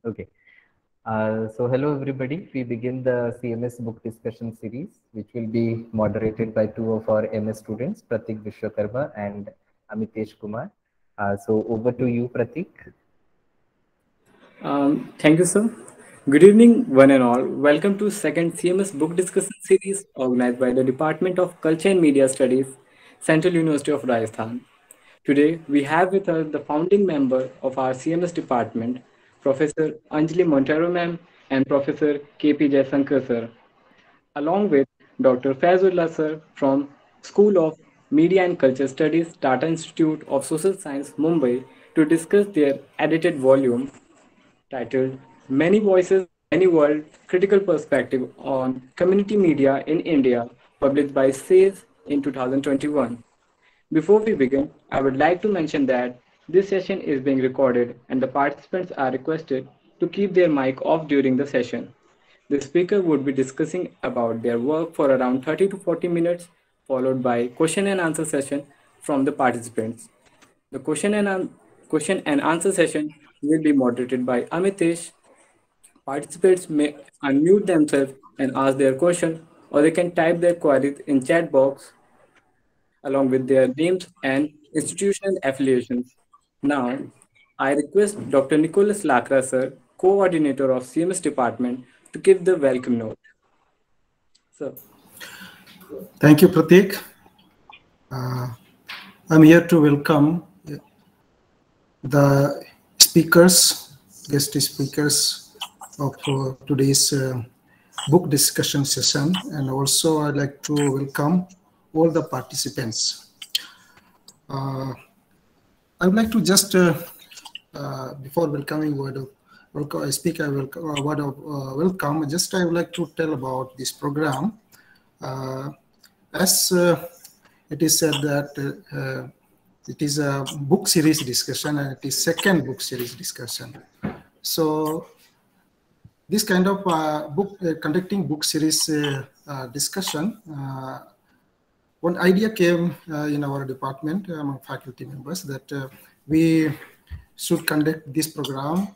Okay. So hello everybody. We begin the CMS book discussion series, which will be moderated by two of our MS students, Pratik Vishwakarma and Amitesh Kumar. So over to you, Pratik. Thank you, sir. Good evening, one and all. Welcome to second CMS book discussion series organized by the Department of Culture and Media Studies, Central University of Rajasthan. Today, we have with us the founding member of our CMS department, Professor Anjali Montero ma'am and Professor KP Jaisankar sir, along with Dr. Faizullah sir from School of Media and Culture Studies, Tata Institute of Social Science, Mumbai, to discuss their edited volume titled Many Voices, Many World Critical Perspective on Community Media in India, published by SAGE in 2021. Before we begin, I would like to mention that this session is being recorded and the participants are requested to keep their mic off during the session. The speaker would be discussing about their work for around 30 to 40 minutes, followed by question and answer session from the participants. The question and answer session will be moderated by Amitesh. Participants may unmute themselves and ask their question, or they can type their queries in chat box along with their names and institutional affiliations. Now, I request Dr. Nicholas Lakra, sir, coordinator of CMS department, to give the welcome note. Sir. Thank you, Pratik. I'm here to welcome the speakers, guest speakers of today's book discussion session, and also I'd like to welcome all the participants. I would like to just, before welcoming word of welcome, I speak a word of welcome. Just I would like to tell about this program. As it is said that it is a book series discussion, and it is second book series discussion. So this kind of conducting book series discussion, one idea came in our department among faculty members that we should conduct this program,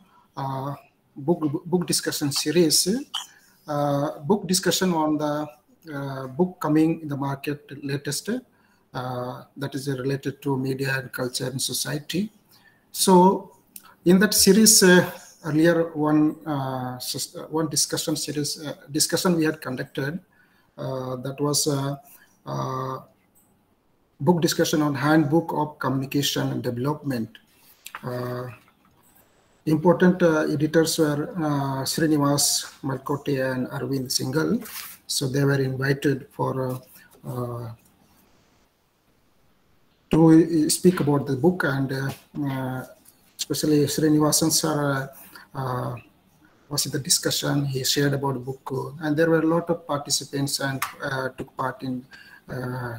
book discussion series, book discussion on the book coming in the market latest, that is related to media and culture and society. So in that series, earlier one discussion series discussion we had conducted, that was book discussion on Handbook of Communication and Development. Important editors were Srinivas Malkote and Arvind Singhal. So they were invited for to speak about the book, and especially Srinivasan sir was in the discussion. He shared about the book, and there were a lot of participants and took part in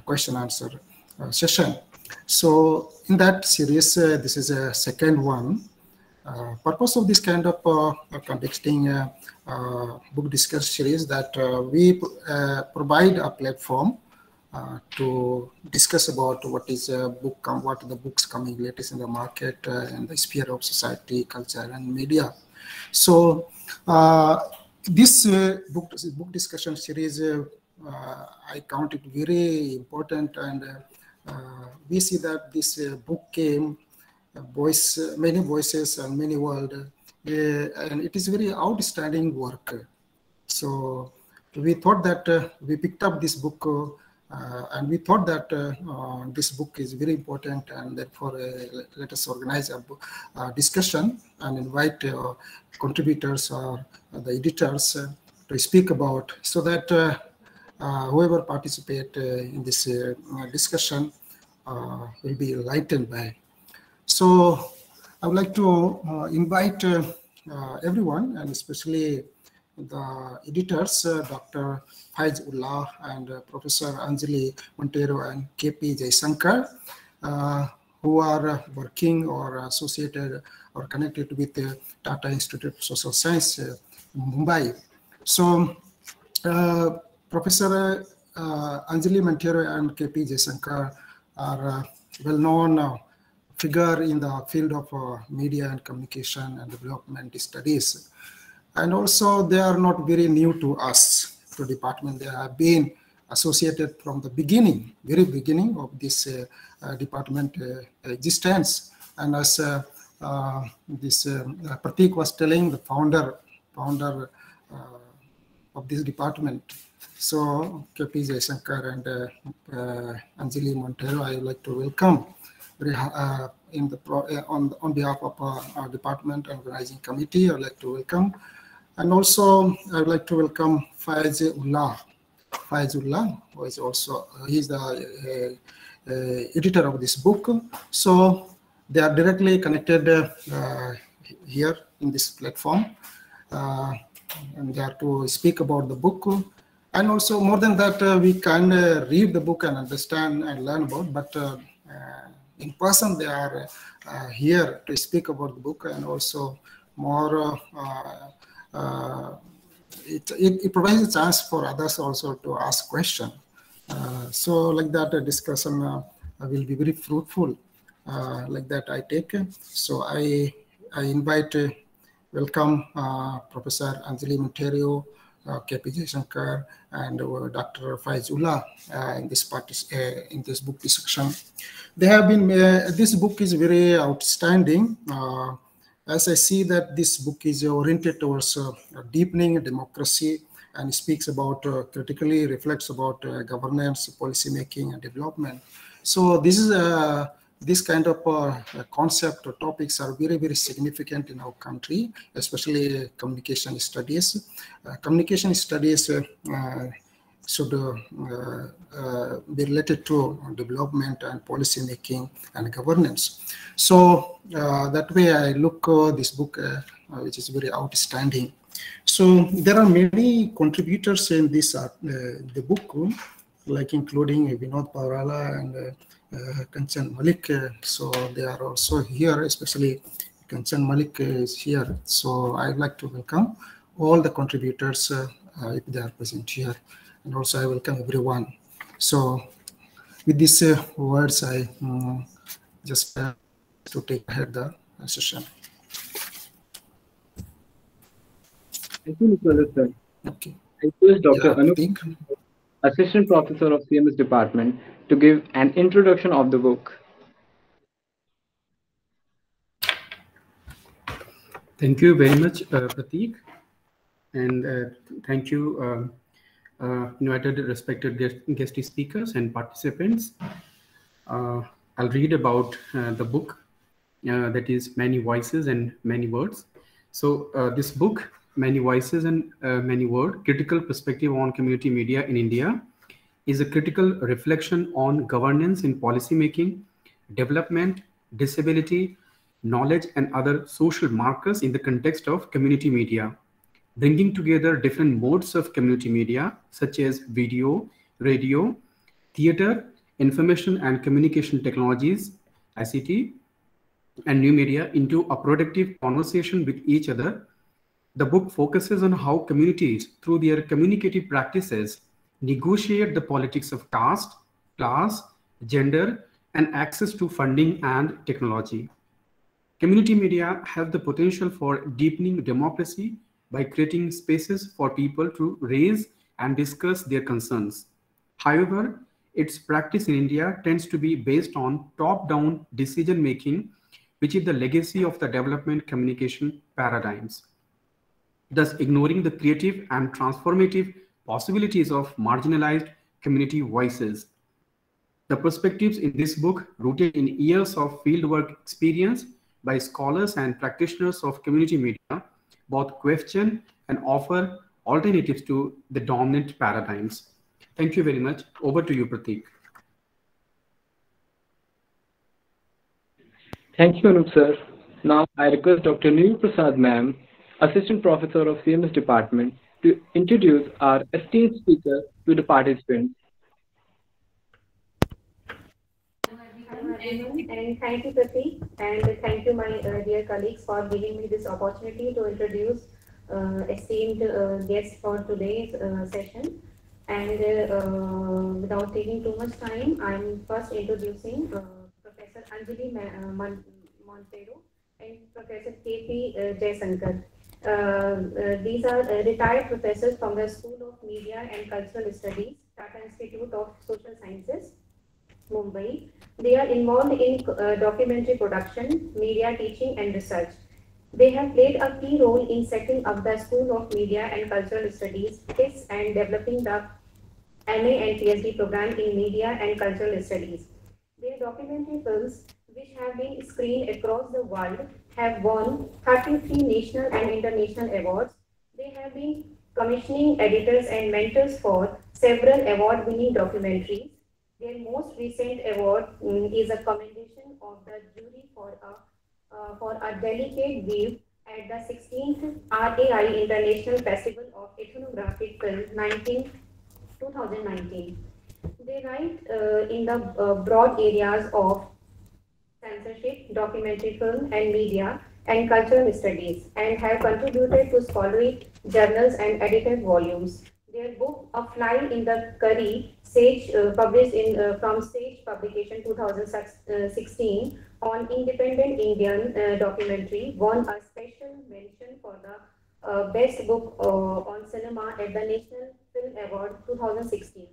question answer session. So in that series, this is a second one. Purpose of this kind of conducting book discussion series that we provide a platform to discuss about what is a book, what are the books coming latest in the market in the sphere of society, culture, and media. So this book discussion series, I count it very important, and we see that this book came. Many voices and many world, and it is very outstanding work. So we thought that we picked up this book, and we thought that this book is very important, and therefore let us organize a discussion and invite contributors or the editors to speak about, so that whoever participate in this discussion will be enlightened by. So I would like to invite everyone, and especially the editors, Dr. Faizullah and Professor Anjali Montero and KP Jaisankar, who are working or associated or connected with the Tata Institute of Social Science in Mumbai. So Professor Anjali Montero and KP Jaisankar are well known figure in the field of media and communication and development studies. And also they are not very new to us, to department. They have been associated from the beginning, very beginning of this department existence. And as Pratik was telling, the founder of this department. So KP Jaishankar and Anjali Montero, I would like to welcome on behalf of our department and organizing committee. I would like to welcome, and also I would like to welcome Faiz Ullah, who is also he's the editor of this book. So they are directly connected here in this platform, and they are to speak about the book. And also more than that, we can read the book and understand and learn about, but in person they are here to speak about the book, and also more it provides a chance for others also to ask questions. So like that discussion will be very fruitful, like that I take. So I invite, welcome Professor Anjali Montero, KP Jaishankar, and Dr. Faiz Ullah in this book discussion. They have been. This book is very outstanding. As I see that this book is oriented towards deepening democracy and speaks about critically reflects about governance, policy making, and development. So this is this kind of concept or topics are very, very significant in our country, especially communication studies. Communication studies should be related to development and policy making and governance. So that way I look this book, which is very outstanding. So there are many contributors in this the book, like including Vinod Paurala and Kanchan Malik. So they are also here, especially Kanchan Malik is here. So I'd like to welcome all the contributors if they are present here. And also I welcome everyone. So with these words, I just to take ahead the session. Thank you, Mr. Sir. Okay. I request Dr. Anup, Assistant Professor of CMS Department, to give an introduction of the book. Thank you very much, Pratik, and thank you, invited respected guest speakers and participants. I'll read about the book that is Many Voices and Many Words. So this book, Many Voices and Many Words, Critical Perspective on Community Media in India, is a critical reflection on governance in policy making, development, disability, knowledge, and other social markers in the context of community media, bringing together different modes of community media, such as video, radio, theater, information and communication technologies, ICT, and new media into a productive conversation with each other. The book focuses on how communities, through their communicative practices, negotiate the politics of caste, class, gender, and access to funding and technology. Community media have the potential for deepening democracy by creating spaces for people to raise and discuss their concerns. However, its practice in India tends to be based on top-down decision-making, which is the legacy of the development communication paradigms, thus ignoring the creative and transformative possibilities of marginalized community voices. The perspectives in this book, rooted in years of fieldwork experience by scholars and practitioners of community media, both question and offer alternatives to the dominant paradigms. Thank you very much. Over to you, Pratik. Thank you, Anup sir. Now I request Dr. Neil Prasad ma'am, Assistant Professor of CMS Department, to introduce our esteemed speaker to the participants. And thank you, Pratik, and thank you, my dear colleagues, for giving me this opportunity to introduce esteemed guests for today's session. And without taking too much time, I'm first introducing Professor Anjali Montero and Professor K.P. Jayasankar. These are retired professors from the School of Media and Cultural Studies, Tata Institute of Social Sciences, Mumbai. They are involved in documentary production, media teaching and research. They have played a key role in setting up the School of Media and Cultural Studies, TIS, and developing the MA and PhD program in Media and Cultural Studies. Their documentary films, which have been screened across the world, have won 33 national and international awards. They have been commissioning editors and mentors for several award-winning documentaries. Their most recent award is a commendation of the jury for a delicate view at the 16th RAI International Festival of Ethnographic Film 2019. They write in the broad areas of censorship, documentary film and media and cultural studies, and have contributed to scholarly journals and edited volumes. Their book A Fly in the Curry, Sage, published from Sage Publication 2016 on independent Indian documentary, won a special mention for the best book on cinema at the National Film Award 2016.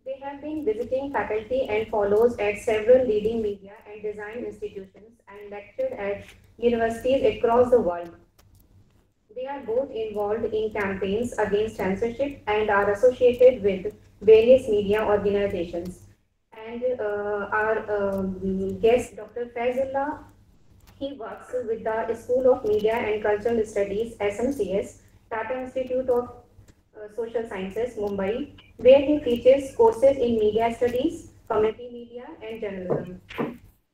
They have been visiting faculty and fellows at several leading media and design institutions and lectured at universities across the world. They are both involved in campaigns against censorship and are associated with various media organizations. And our guest, Dr. Faizullah, he works with the School of Media and Cultural Studies, SMCS, Tata Institute of Social Sciences, Mumbai, where he teaches courses in media studies, community media, and journalism.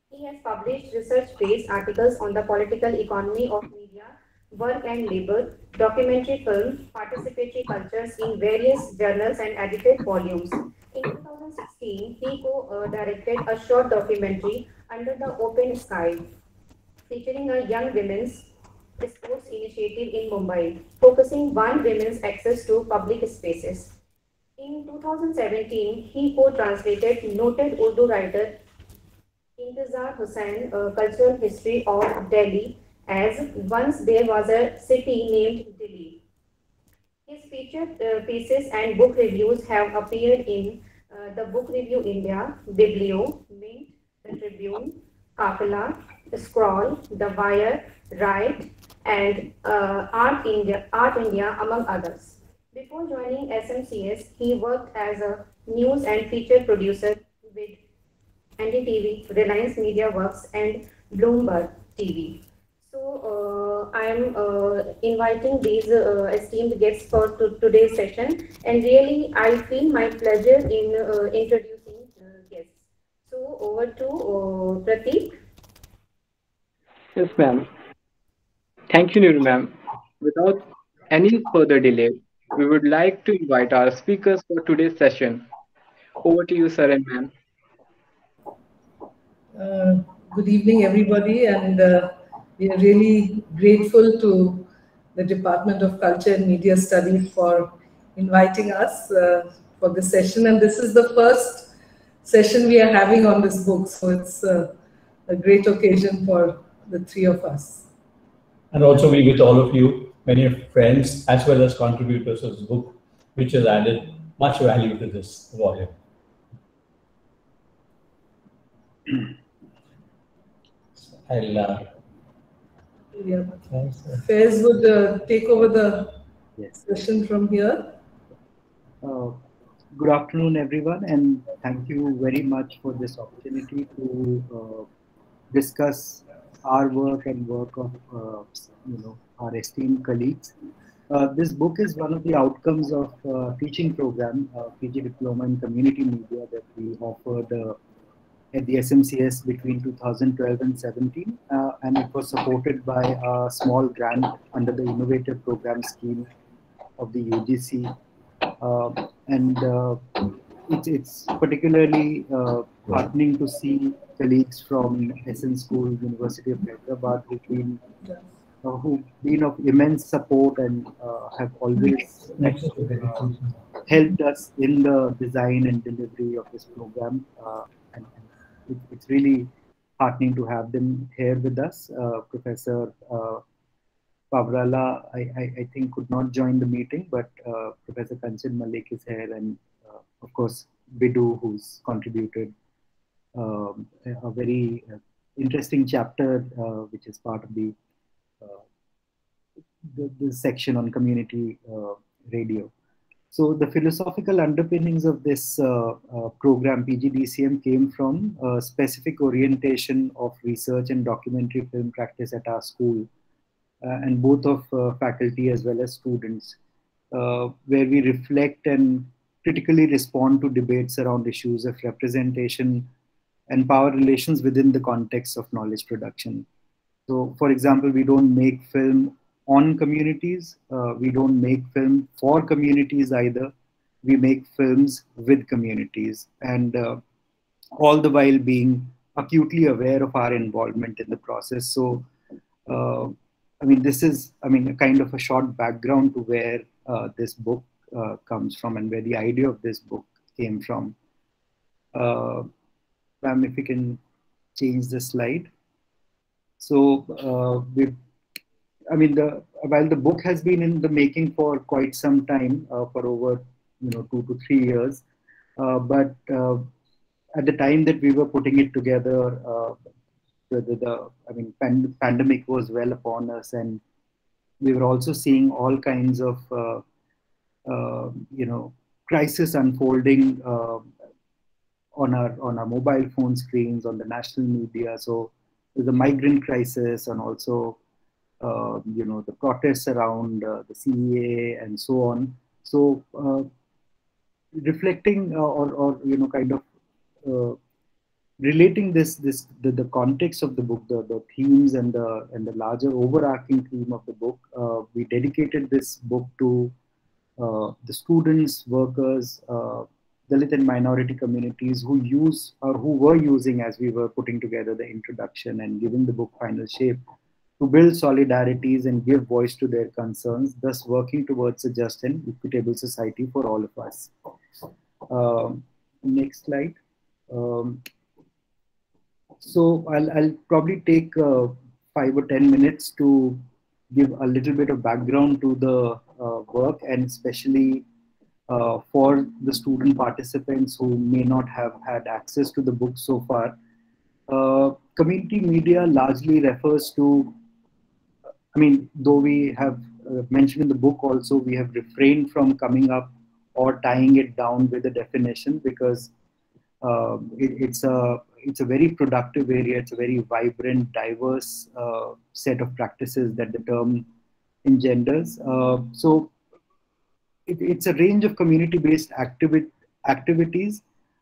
He has published research-based articles on the political economy of media, work and labor, documentary film, participatory cultures in various journals and edited volumes. In 2016, he co-directed a short documentary, Under the Open Sky, featuring a young women's sports initiative in Mumbai, focusing on women's access to public spaces. In 2017, he co-translated noted Urdu writer Intizar Hussain, Cultural History of Delhi, as Once There Was a City Named Delhi. His featured pieces and book reviews have appeared in the Book Review India, Biblio, Mint, The Tribune, Kafala, Scroll, The Wire, Write, and Art India, among others. Before joining SMCS, he worked as a news and feature producer with NDTV, Reliance Media Works, and Bloomberg TV. So I am inviting these esteemed guests for today's session, and really I feel my pleasure in introducing guests. So over to Prateek. Yes, ma'am. Thank you, Niru ma'am. Without any further delay, we would like to invite our speakers for today's session. Over to you, sir and ma'am. Good evening, everybody, and we are really grateful to the Department of Culture and Media Studies for inviting us for this session. And this is the first session we are having on this book, so it's a great occasion for the three of us. And also we with all of you, many friends as well as contributors of this book, which has added much value to this volume. I'll Faiz would take over the session from here. Good afternoon, everyone, and thank you very much for this opportunity to discuss our work and work of our esteemed colleagues. This book is one of the outcomes of teaching program, PG Diploma in Community Media, that we offered at the SMCS between 2012 and 17, and it was supported by a small grant under the Innovative Program Scheme of the UGC. It's particularly heartening to see colleagues from SN School, University of Hyderabad, who've been of immense support and have always helped us in the design and delivery of this program. And it's really heartening to have them here with us. Professor Pavrala, I think, could not join the meeting, but Professor Kanchan Malik is here, and of course, Bidu, who's contributed a very interesting chapter, which is part of the section on community radio. So the philosophical underpinnings of this program, PGDCM, came from a specific orientation of research and documentary film practice at our school, and both of faculty as well as students, where we reflect and critically respond to debates around issues of representation and power relations within the context of knowledge production. So, for example, we don't make film on communities. We don't make film for communities either. We make films with communities, and all the while being acutely aware of our involvement in the process. So, I mean, this is, I mean, a kind of a short background to where this book comes from and where the idea of this book came from. Ma'am, if you can change the slide. So, while the book has been in the making for quite some time, for over 2 to 3 years, but at the time that we were putting it together, pandemic was well upon us, and we were also seeing all kinds of crisis unfolding on our mobile phone screens, on the national media. So there's a migrant crisis, and also the protests around the CEA and so on. So reflecting relating the context of the book, the themes and the larger overarching theme of the book, we dedicated this book to the students, workers, Dalit and minority communities who were using, as we were putting together the introduction and giving the book final shape, to build solidarities and give voice to their concerns, thus working towards a just and equitable society for all of us. Next slide. So I'll probably take 5 or 10 minutes to give a little bit of background to the work, and especially for the student participants who may not have had access to the book so far. Community media largely refers to, though we have mentioned in the book also, we have refrained from coming up or tying it down with a definition, because it's a very productive area. It's a very vibrant, diverse set of practices that the term engenders. So it's a range of community-based activities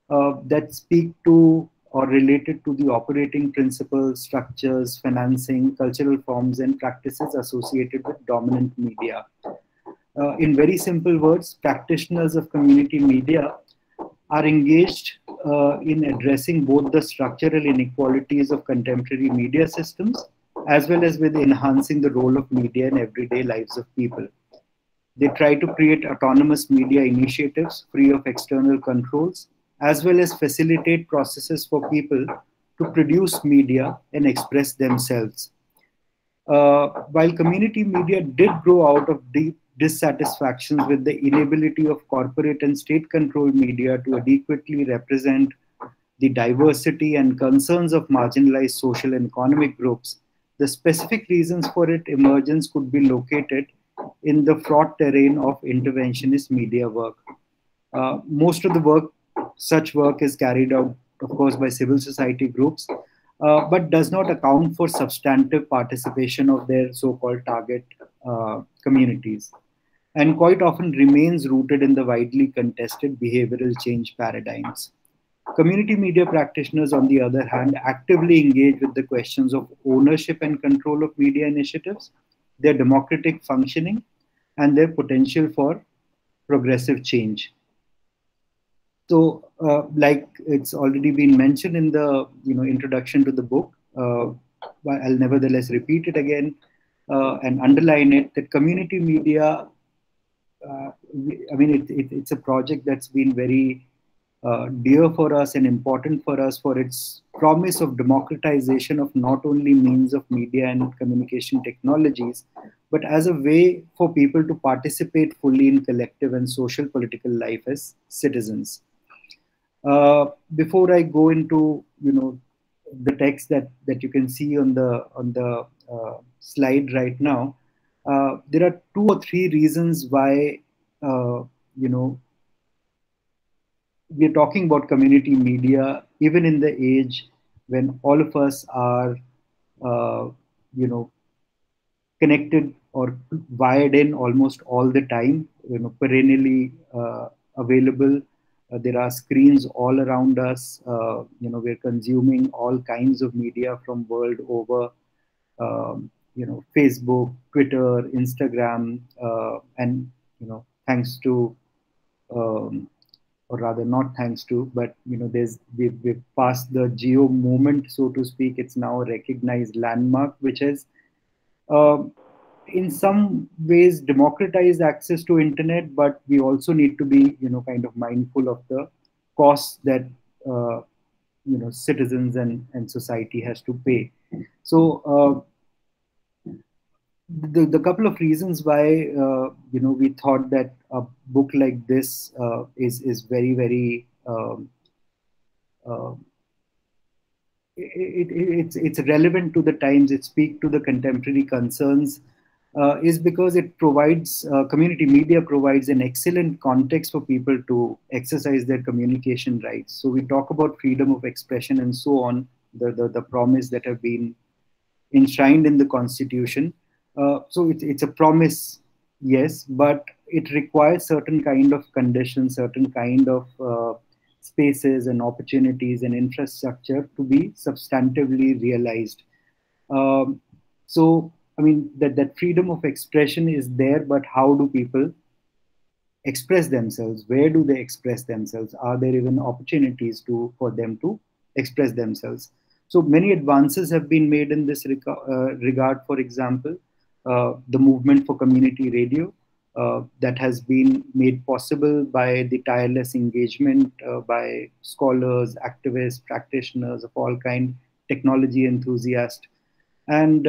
that speak to or related to the operating principles, structures, financing, cultural forms, and practices associated with dominant media. In very simple words, practitioners of community media are engaged in addressing both the structural inequalities of contemporary media systems, as well as with enhancing the role of media in everyday lives of people. They try to create autonomous media initiatives free of external controls, as well as facilitate processes for people to produce media and express themselves. While community media did grow out of deep dissatisfactions with the inability of corporate and state-controlled media to adequately represent the diversity and concerns of marginalized social and economic groups, the specific reasons for its emergence could be located in the fraught terrain of interventionist media work. Most of the such work is carried out, of course, by civil society groups, but does not account for substantive participation of their so-called target communities, and quite often remains rooted in the widely contested behavioral change paradigms. Community media practitioners, on the other hand, actively engage with the questions of ownership and control of media initiatives, their democratic functioning, and their potential for progressive change. So, like it's already been mentioned in the introduction to the book, but I'll nevertheless repeat it again and underline it, that community media, it's a project that's been very dear for us and important for us for its promise of democratization of not only means of media and communication technologies, but as a way for people to participate fully in collective and social political life as citizens. Before I go into the text that you can see on the slide right now, there are 2 or 3 reasons why we're talking about community media, even in the age when all of us are, connected or wired in almost all the time, perennially available. There are screens all around us. We're consuming all kinds of media from world over. Facebook, Twitter, Instagram, and thanks to, or rather not thanks to, but we've passed the geo moment, so to speak. It's now a recognized landmark, which has in some ways democratized access to internet, but we also need to be kind of mindful of the costs that citizens and society has to pay. So the couple of reasons why we thought that a book like this is very, very it's relevant to the times. It speaks to the contemporary concerns, is because it provides, community media provides an excellent context for people to exercise their communication rights. So we talk about freedom of expression and so on, the promise that have been enshrined in the Constitution. So it's a promise, yes, but it requires certain kind of conditions, certain kind of spaces and opportunities and infrastructure to be substantively realized. So, I mean, that freedom of expression is there, but how do people express themselves? Where do they express themselves? Are there even opportunities for them to express themselves? So many advances have been made in this regard. For example, the movement for community radio that has been made possible by the tireless engagement by scholars, activists, practitioners of all kinds, technology enthusiasts. And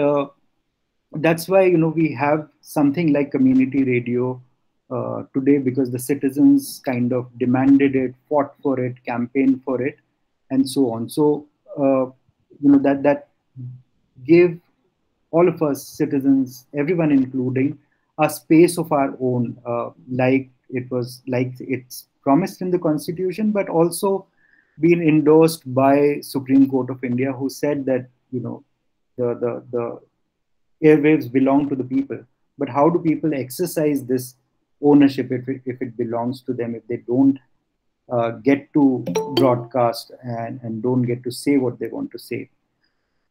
that's why we have something like community radio today, because the citizens kind of demanded it, fought for it, campaigned for it, and so on. So that gave all of us citizens, everyone including, a space of our own, like it's promised in the Constitution, but also been endorsed by Supreme Court of India, who said that the airwaves belong to the people. But how do people exercise this ownership if it belongs to them, if they don't get to broadcast and don't get to say what they want to say?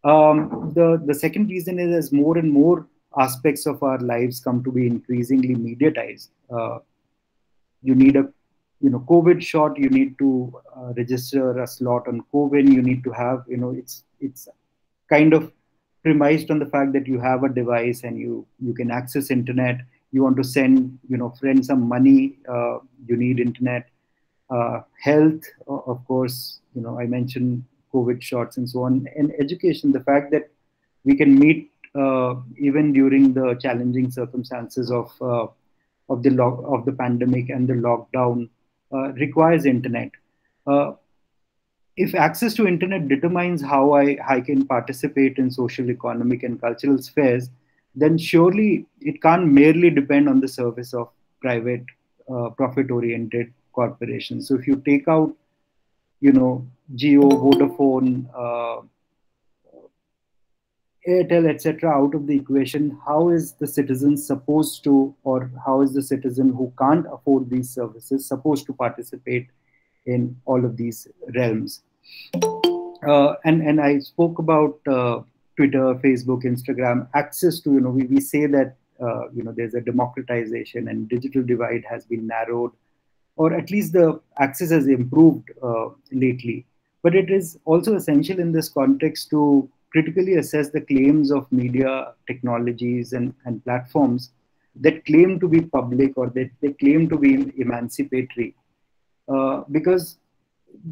The second reason is, as more and more aspects of our lives come to be increasingly mediatized, you need a COVID shot, you need to register a slot on CoWIN, you need to have, it's kind of premised on the fact that you have a device and you can access internet. You want to send friends some money, you need internet. Health, of course, I mentioned COVID shots and so on, and education, the fact that we can meet even during the challenging circumstances of the pandemic and the lockdown requires internet. If access to internet determines how I can participate in social, economic, and cultural spheres, then surely it can't merely depend on the service of private profit-oriented corporations. So if you take out, Jio, Vodafone, Airtel, etc., out of the equation, how is the citizen supposed to, or how is the citizen who can't afford these services supposed to participate in all of these realms? And I spoke about Twitter, Facebook, Instagram, access to, we say that, there's a democratization and digital divide has been narrowed, or at least the access has improved lately. But it is also essential in this context to critically assess the claims of media technologies and platforms that claim to be public or that they claim to be emancipatory. Because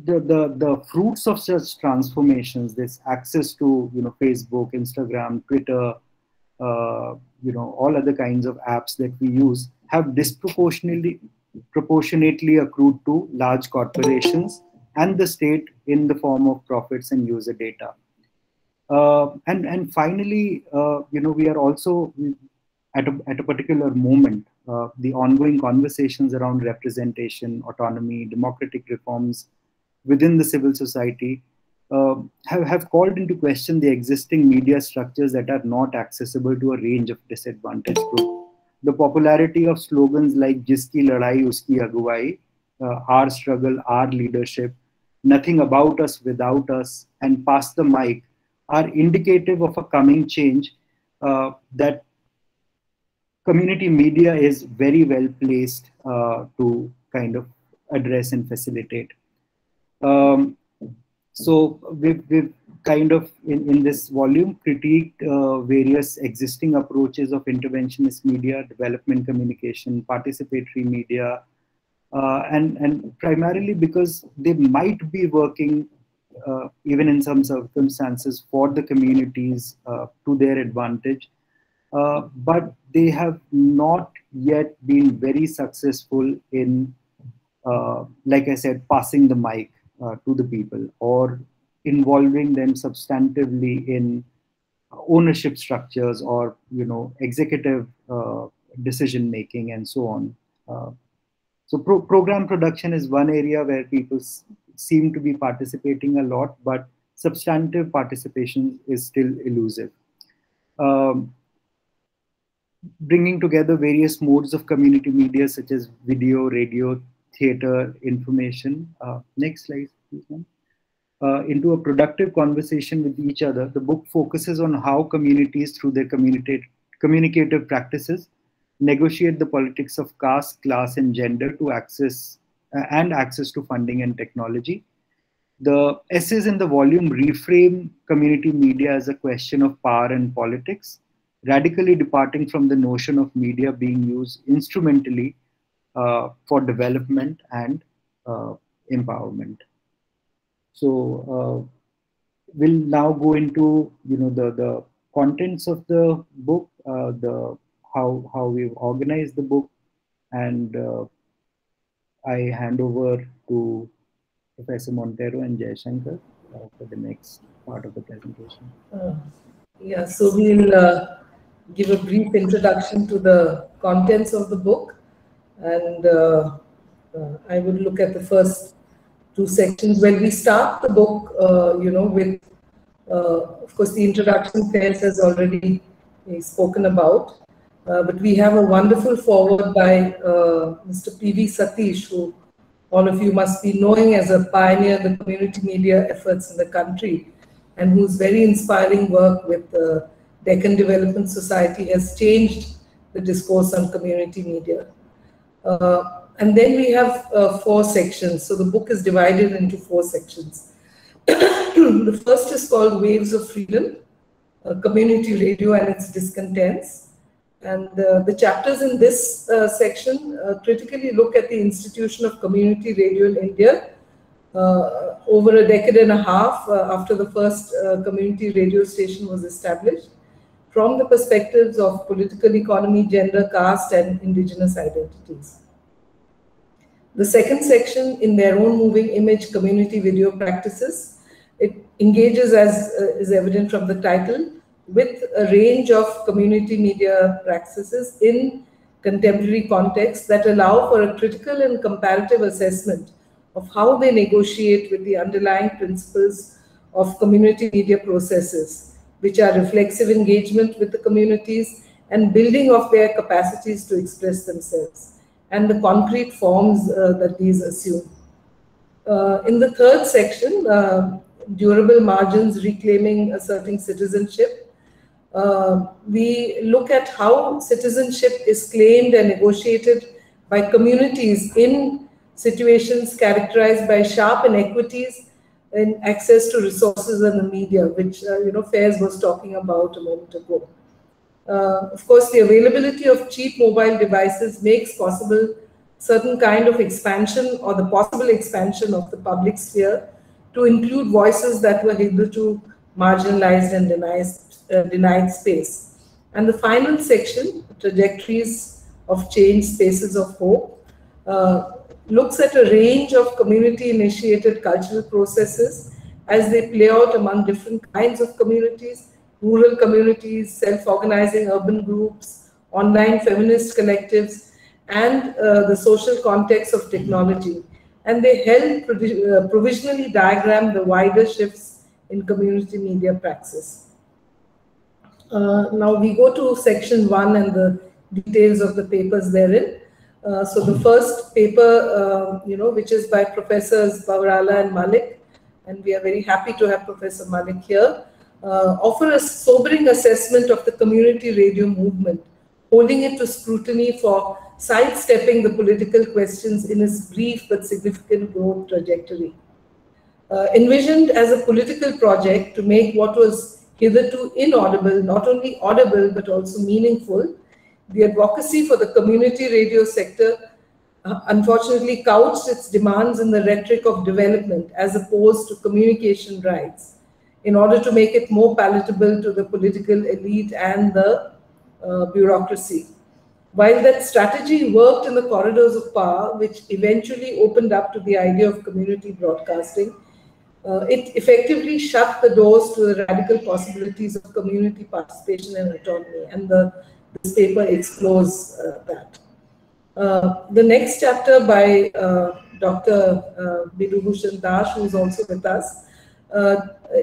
the fruits of such transformations, this access to Facebook, Instagram, Twitter, all other kinds of apps that we use, have proportionately accrued to large corporations and the state in the form of profits and user data. And finally, we are also at a particular moment, the ongoing conversations around representation, autonomy, democratic reforms within the civil society have called into question the existing media structures that are not accessible to a range of disadvantaged groups. The popularity of slogans like "Jiski ladai, uski aguwai," "Our struggle, our leadership," "Nothing about us without us," and "Pass the mic" are indicative of a coming change that community media is very well placed to kind of address and facilitate. So we've kind of in this volume critiqued various existing approaches of interventionist media, development communication, participatory media, and primarily because they might be working even in some circumstances for the communities to their advantage, but they have not yet been very successful in, like I said, passing the mic to the people or involving them substantively in ownership structures or executive decision making and so on. So program production is one area where people seem to be participating a lot, but substantive participation is still elusive. Bringing together various modes of community media such as video, radio, theater, information. Next slide, please, ma'am. Into a productive conversation with each other, the book focuses on how communities, through their communicative practices, negotiate the politics of caste, class, and gender to access to funding and technology. The essays in the volume reframe community media as a question of power and politics, radically departing from the notion of media being used instrumentally for development and empowerment. So we'll now go into the contents of the book, how we've organized the book, and I hand over to Professor Montero and Jayashankar for the next part of the presentation. Yeah, so we'll give a brief introduction to the contents of the book, and I would look at the first two sections. When we start the book, with, of course, the introduction Faiz has already spoken about, but we have a wonderful foreword by Mr. P.V. Satish, who all of you must be knowing as a pioneer in the community media efforts in the country, and whose very inspiring work with the Deccan Development Society has changed the discourse on community media. And then we have 4 sections. So the book is divided into 4 sections. The first is called Waves of Freedom, Community Radio and its Discontents. And the chapters in this section critically look at the institution of community radio in India over a decade and a half after the first community radio station was established, from the perspectives of political economy, gender, caste, and indigenous identities. The second section, In Their Own Moving Image, Community Video Practices, it engages, as is evident from the title, with a range of community media practices in contemporary contexts that allow for a critical and comparative assessment of how they negotiate with the underlying principles of community media processes, which are reflexive engagement with the communities and building of their capacities to express themselves, and the concrete forms that these assume. In the third section, Durable Margins, Reclaiming Asserting Citizenship, we look at how citizenship is claimed and negotiated by communities in situations characterized by sharp inequities in access to resources and the media, which Faiz was talking about a moment ago. Of course, the availability of cheap mobile devices makes possible certain kind of expansion or the possible expansion of the public sphere to include voices that were hitherto marginalized and denied space. And the final section, Trajectories of Change, Spaces of Hope, looks at a range of community-initiated cultural processes as they play out among different kinds of communities, rural communities, self-organizing urban groups, online feminist collectives, and the social context of technology. And they help provisionally diagram the wider shifts in community media praxis. Now we go to section 1 and the details of the papers therein. So the first paper, which is by Professors Bavrala and Malik, and we are very happy to have Professor Malik here, offer a sobering assessment of the community radio movement, holding it to scrutiny for sidestepping the political questions in its brief but significant growth trajectory. Envisioned as a political project to make what was hitherto inaudible, not only audible but also meaningful, the advocacy for the community radio sector unfortunately couched its demands in the rhetoric of development as opposed to communication rights, in order to make it more palatable to the political elite and the bureaucracy. While that strategy worked in the corridors of power, which eventually opened up to the idea of community broadcasting, it effectively shut the doors to the radical possibilities of community participation and autonomy, and this paper explores that. The next chapter by Dr. Bidubhushan Das, who is also with us,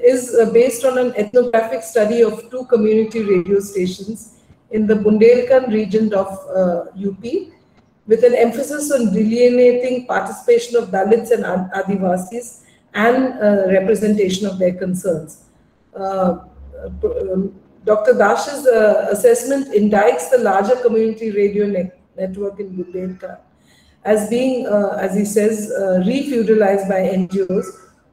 is based on an ethnographic study of 2 community radio stations in the Bundelkhand region of UP, with an emphasis on delineating participation of Dalits and Adivasis and representation of their concerns. Dr. Dash's assessment indicts the larger community radio network in Bundelkhand as being, as he says, re-feudalized by NGOs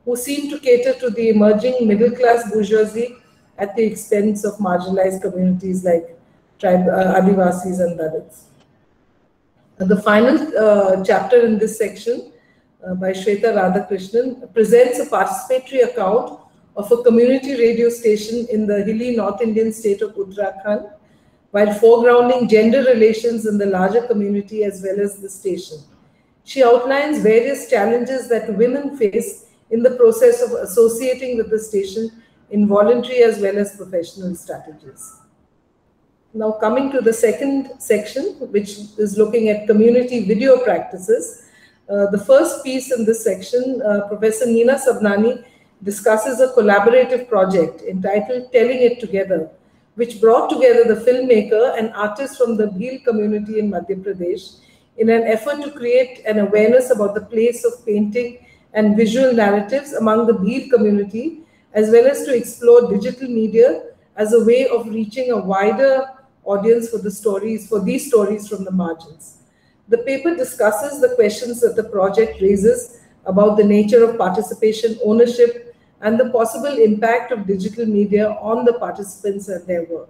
who seem to cater to the emerging middle-class bourgeoisie at the expense of marginalized communities like Adivasis and Dalits. The final chapter in this section by Shweta Radhakrishnan presents a participatory account of a community radio station in the hilly North Indian state of Uttarakhand, while foregrounding gender relations in the larger community as well as the station. She outlines various challenges that women face in the process of associating with the station in voluntary as well as professional strategies. Now coming to the second section, which is looking at community video practices. The first piece in this section, Professor Neena Sabnani discusses a collaborative project entitled Telling It Together, which brought together the filmmaker and artists from the Bhil community in Madhya Pradesh in an effort to create an awareness about the place of painting and visual narratives among the Bhil community, as well as to explore digital media as a way of reaching a wider audience for these stories from the margins. The paper discusses the questions that the project raises about the nature of participation, ownership, and the possible impact of digital media on the participants and their work.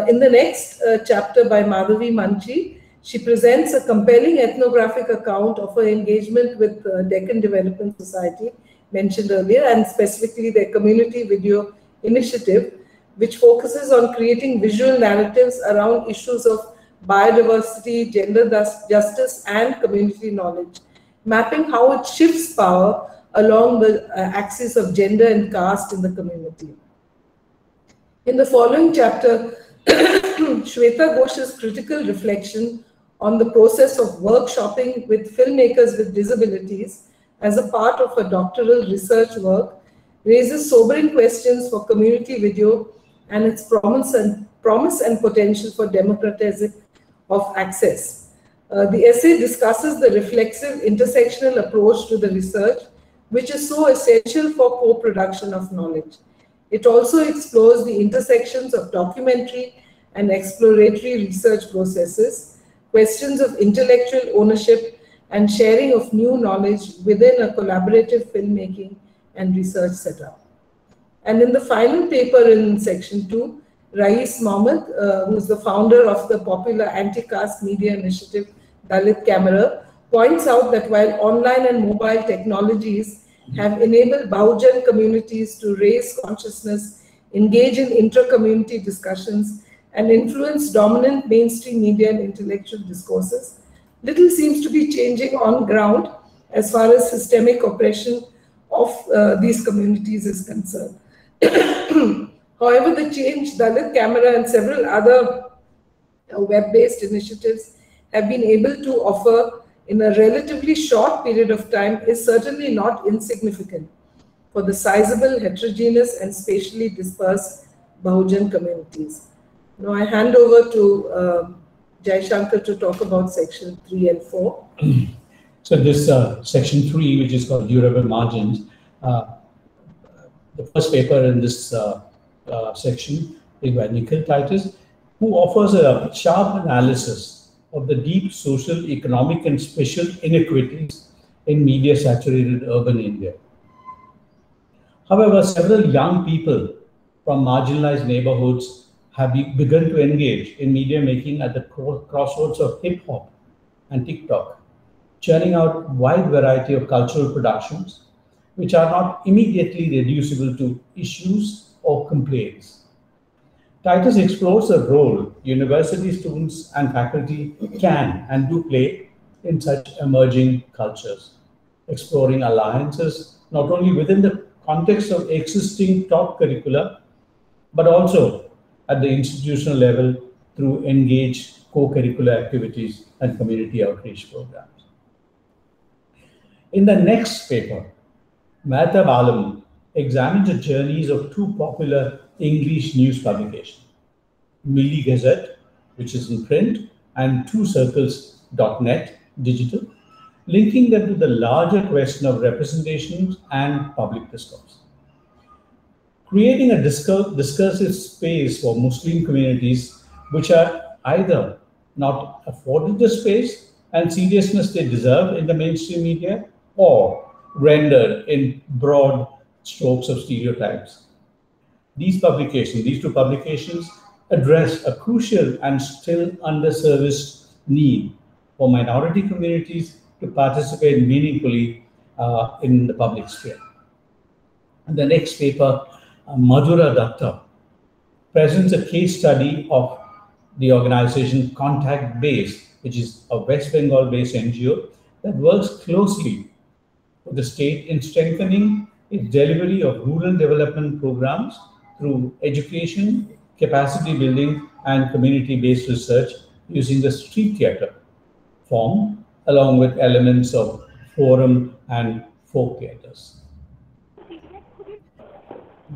In the next chapter by Madhavi Manchi, she presents a compelling ethnographic account of her engagement with Deccan Development Society, mentioned earlier, and specifically their community video initiative, which focuses on creating visual narratives around issues of biodiversity, gender justice, and community knowledge, mapping how it shifts power along the axis of gender and caste in the community. In the following chapter, Shweta Ghosh's critical reflection on the process of workshopping with filmmakers with disabilities as a part of her doctoral research work raises sobering questions for community video and its promise and potential for democratizing of access. The essay discusses the reflexive intersectional approach to the research, which is so essential for co-production of knowledge. It also explores the intersections of documentary and exploratory research processes, questions of intellectual ownership, and sharing of new knowledge within a collaborative filmmaking and research setup. And in the final paper in section 2, Rais Mohammed, who is the founder of the popular anti-caste media initiative Dalit Camera, points out that while online and mobile technologies have enabled Bahujan communities to raise consciousness, engage in intra-community discussions, and influence dominant mainstream media and intellectual discourses, little seems to be changing on ground as far as systemic oppression of these communities is concerned. However, the change Dalit Camera and several other web-based initiatives have been able to offer in a relatively short period of time is certainly not insignificant for the sizable, heterogeneous and spatially dispersed Bahujan communities. Now I hand over to Jai Shankar to talk about section 3 and 4. So this section 3, which is called durable margins, the first paper in this section is by Nikhil Titus, who offers a sharp analysis of the deep social, economic and spatial inequities in media-saturated urban India. However, several young people from marginalized neighborhoods have begun to engage in media making at the crossroads of hip-hop and TikTok, churning out a wide variety of cultural productions which are not immediately reducible to issues or complaints. Titus explores the role university students and faculty can and do play in such emerging cultures, exploring alliances not only within the context of existing top curricula, but also at the institutional level through engaged co-curricular activities and community outreach programs. In the next paper, Mehtab Alam examines the journeys of two popular English news publications, Milli Gazette, which is in print, and twocircles.net digital, linking them to the larger question of representations and public discourse. Creating a discursive space for Muslim communities which are either not afforded the space and seriousness they deserve in the mainstream media, or rendered in broad strokes of stereotypes. These two publications, address a crucial and still underserviced need for minority communities to participate meaningfully in the public sphere. And the next paper, Madhura Datta, presents a case study of the organization Contact Base, which is a West Bengal-based NGO that works closely with the state in strengthening its delivery of rural development programs through education, capacity building, and community-based research using the street theater form, along with elements of forum and folk theaters.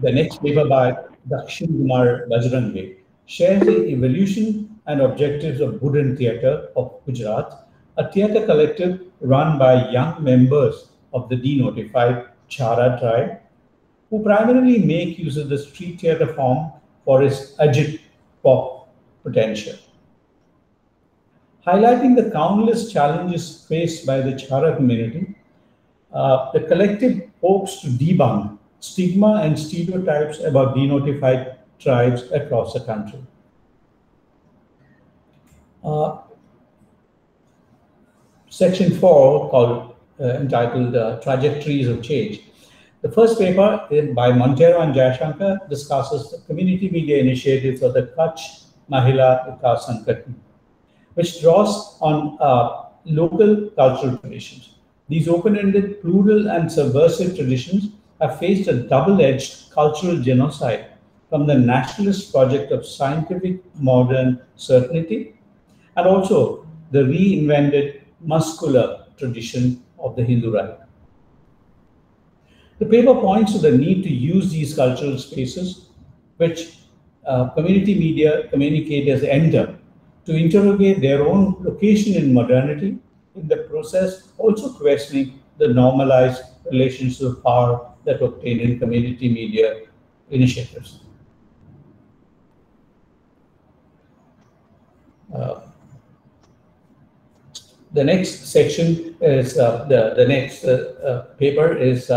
The next paper by Dakshin Kumar Bajrangi shares the evolution and objectives of Budhan Theatre of Gujarat, a theatre collective run by young members of the denotified Chara tribe, who primarily make use of the street theatre form for its Ajit pop potential. Highlighting the countless challenges faced by the Chara community, the collective hopes to debunk stigma and stereotypes about denotified tribes across the country. Section 4, called entitled Trajectories of Change. The first paper by Montero and Jai Shankar discusses the community media initiatives of the Kutch Mahila Vikas Sangathan, which draws on local cultural traditions. These open-ended, plural and subversive traditions have faced a double-edged cultural genocide from the nationalist project of scientific modern certainty and also the reinvented muscular tradition of the Hindu right. The paper points to the need to use these cultural spaces, which community media communicators enter, to interrogate their own location in modernity, in the process also questioning the normalized relations of power that obtain in community media initiatives. The next section is the next paper is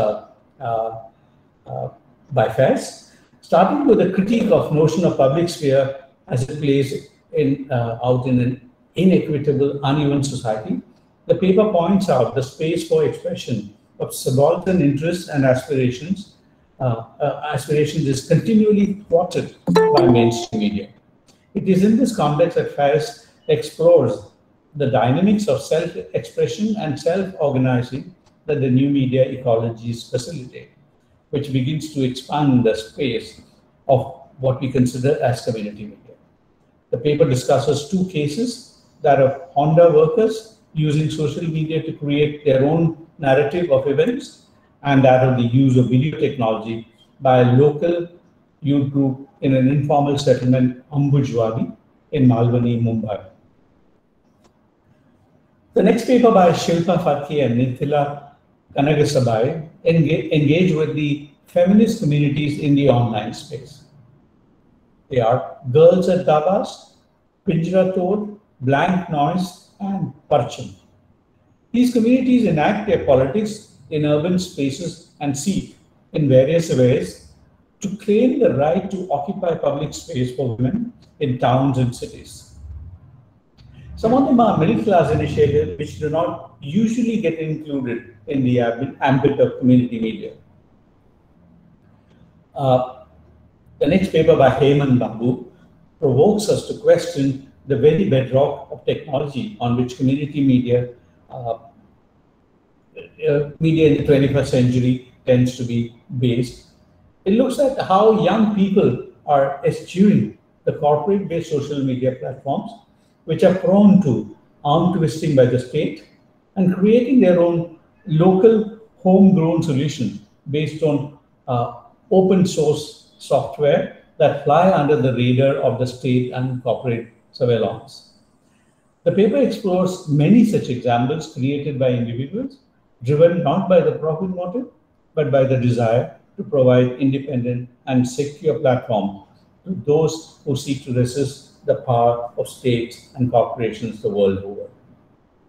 by Fez, starting with a critique of notion of public sphere as it plays in out in inequitable, uneven society, the paper points out the space for expression of subaltern interests and aspirations. Aspirations is continually thwarted by mainstream media. It is in this context that Faris explores the dynamics of self-expression and self-organizing that the new media ecologies facilitate, which begins to expand the space of what we consider as community media. The paper discusses two cases, that of Honda workers using social media to create their own narrative of events, and that of the use of video technology by a local youth group in an informal settlement, Ambujwadi, in Malwani, Mumbai. The next paper by Shilpa Farke and Nithila Kanagasabai engage with the feminist communities in the online space. They are Girls at Dabas, Pinjra Tod, Blank Noise, and Parcham. These communities enact their politics in urban spaces and seek, in various ways, to claim the right to occupy public space for women in towns and cities. Some of them are middle-class initiatives which do not usually get included in the ambit of community media. The next paper by Heyman Bambu provokes us to question the very bedrock of technology on which community media in the 21st century tends to be based. It looks at how young people are eschewing the corporate-based social media platforms, which are prone to arm twisting by the state and creating their own local homegrown solution based on open source software that fly under the radar of the state and corporate surveillance. The paper explores many such examples created by individuals, driven not by the profit motive, but by the desire to provide independent and secure platform to those who seek to resist the power of states and corporations the world over.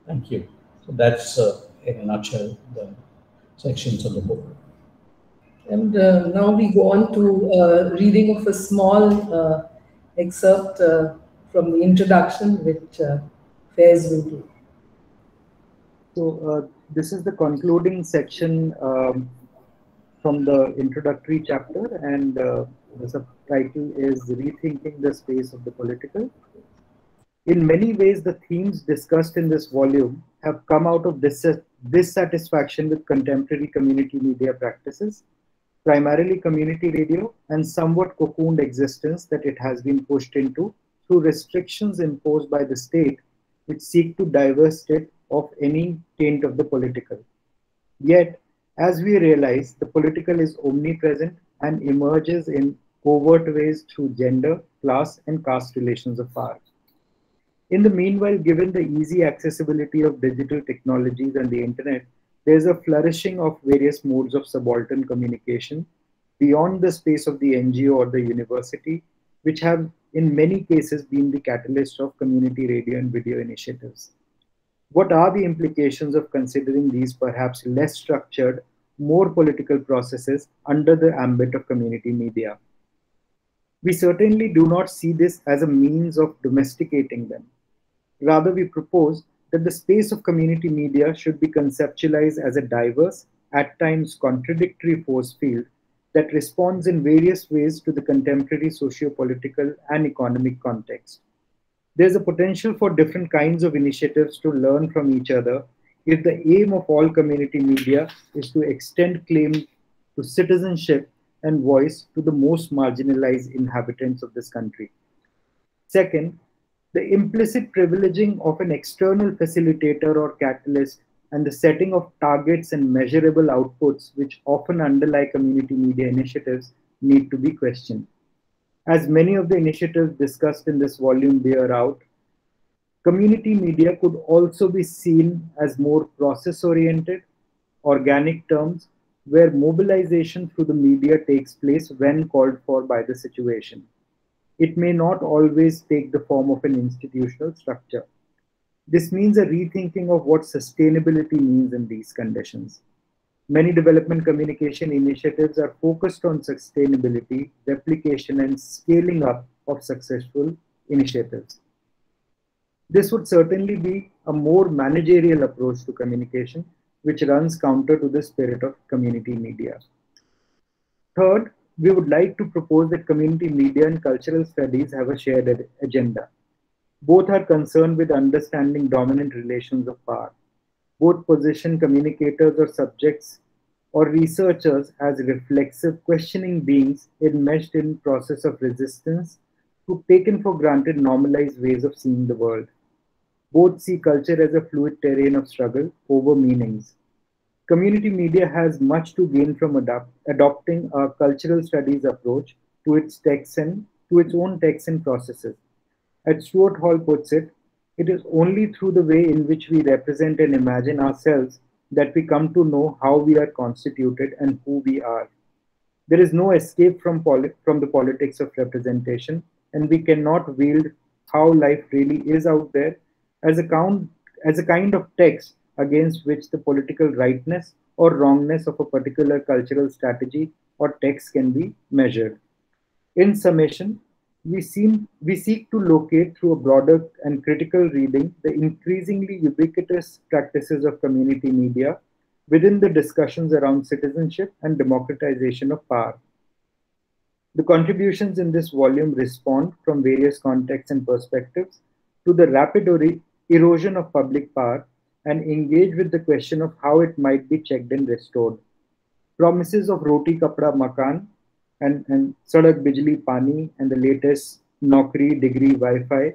Thank you. So that's, in a nutshell, the sections of the book. And now we go on to reading of a small excerpt from the introduction, which Faiz will do. So this is the concluding section from the introductory chapter, and the subtitle is Rethinking the Space of the Political. In many ways, the themes discussed in this volume have come out of dissatisfaction with contemporary community media practices, primarily community radio, and somewhat cocooned existence that it has been pushed into through restrictions imposed by the state, which seek to divest it of any taint of the political. Yet, as we realize, the political is omnipresent and emerges in covert ways through gender, class, and caste relations of power. In the meanwhile, given the easy accessibility of digital technologies and the internet, there is a flourishing of various modes of subaltern communication beyond the space of the NGO or the university, which have in many cases been the catalyst of community radio and video initiatives. What are the implications of considering these perhaps less structured, more political processes under the ambit of community media? We certainly do not see this as a means of domesticating them. Rather, we propose that the space of community media should be conceptualized as a diverse, at times contradictory force field that responds in various ways to the contemporary socio-political and economic context. There's a potential for different kinds of initiatives to learn from each other if the aim of all community media is to extend claim to citizenship and voice to the most marginalized inhabitants of this country. Second, the implicit privileging of an external facilitator or catalyst and the setting of targets and measurable outputs which often underlie community media initiatives need to be questioned. As many of the initiatives discussed in this volume bear out, community media could also be seen as more process-oriented, organic terms where mobilization through the media takes place when called for by the situation. It may not always take the form of an institutional structure. This means a rethinking of what sustainability means in these conditions. Many development communication initiatives are focused on sustainability, replication, and scaling up of successful initiatives. This would certainly be a more managerial approach to communication, which runs counter to the spirit of community media. Third, we would like to propose that community media and cultural studies have a shared agenda. Both are concerned with understanding dominant relations of power. Both position communicators or subjects or researchers as reflexive, questioning beings enmeshed in process of resistance to taken for granted normalized ways of seeing the world. Both see culture as a fluid terrain of struggle over meanings. Community media has much to gain from adopting a cultural studies approach to its own texts and processes. As Stuart Hall puts it, it is only through the way in which we represent and imagine ourselves that we come to know how we are constituted and who we are. There is no escape from the politics of representation, and we cannot wield how life really is out there as a kind of text against which the political rightness or wrongness of a particular cultural strategy or text can be measured. In summation, we seek to locate through a broader and critical reading the increasingly ubiquitous practices of community media within the discussions around citizenship and democratization of power. The contributions in this volume respond from various contexts and perspectives to the rapid erosion of public power and engage with the question of how it might be checked and restored. Promises of Roti Kapda Makan and Sadak Bijli Pani and the latest Naukri Degree Wi-Fi,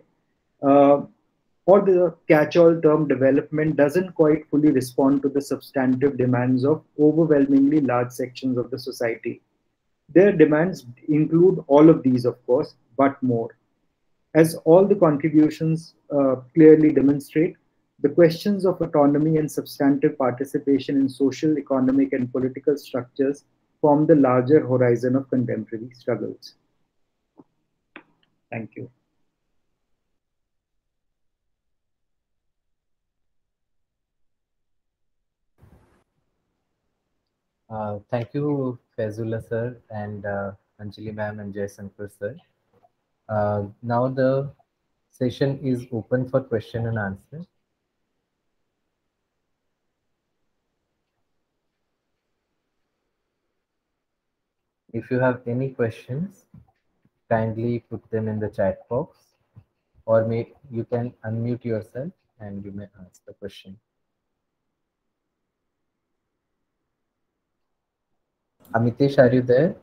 or the catch-all term development doesn't quite fully respond to the substantive demands of overwhelmingly large sections of the society. Their demands include all of these, of course, but more. As all the contributions clearly demonstrate, the questions of autonomy and substantive participation in social, economic, and political structures form the larger horizon of contemporary struggles. Thank you. Thank you, Faizullah sir, and Anjali ma'am and Jayasankar sir. Now the session is open for question and answer. If you have any questions, kindly put them in the chat box, or you can unmute yourself and you may ask the question. Amitesh, are you there?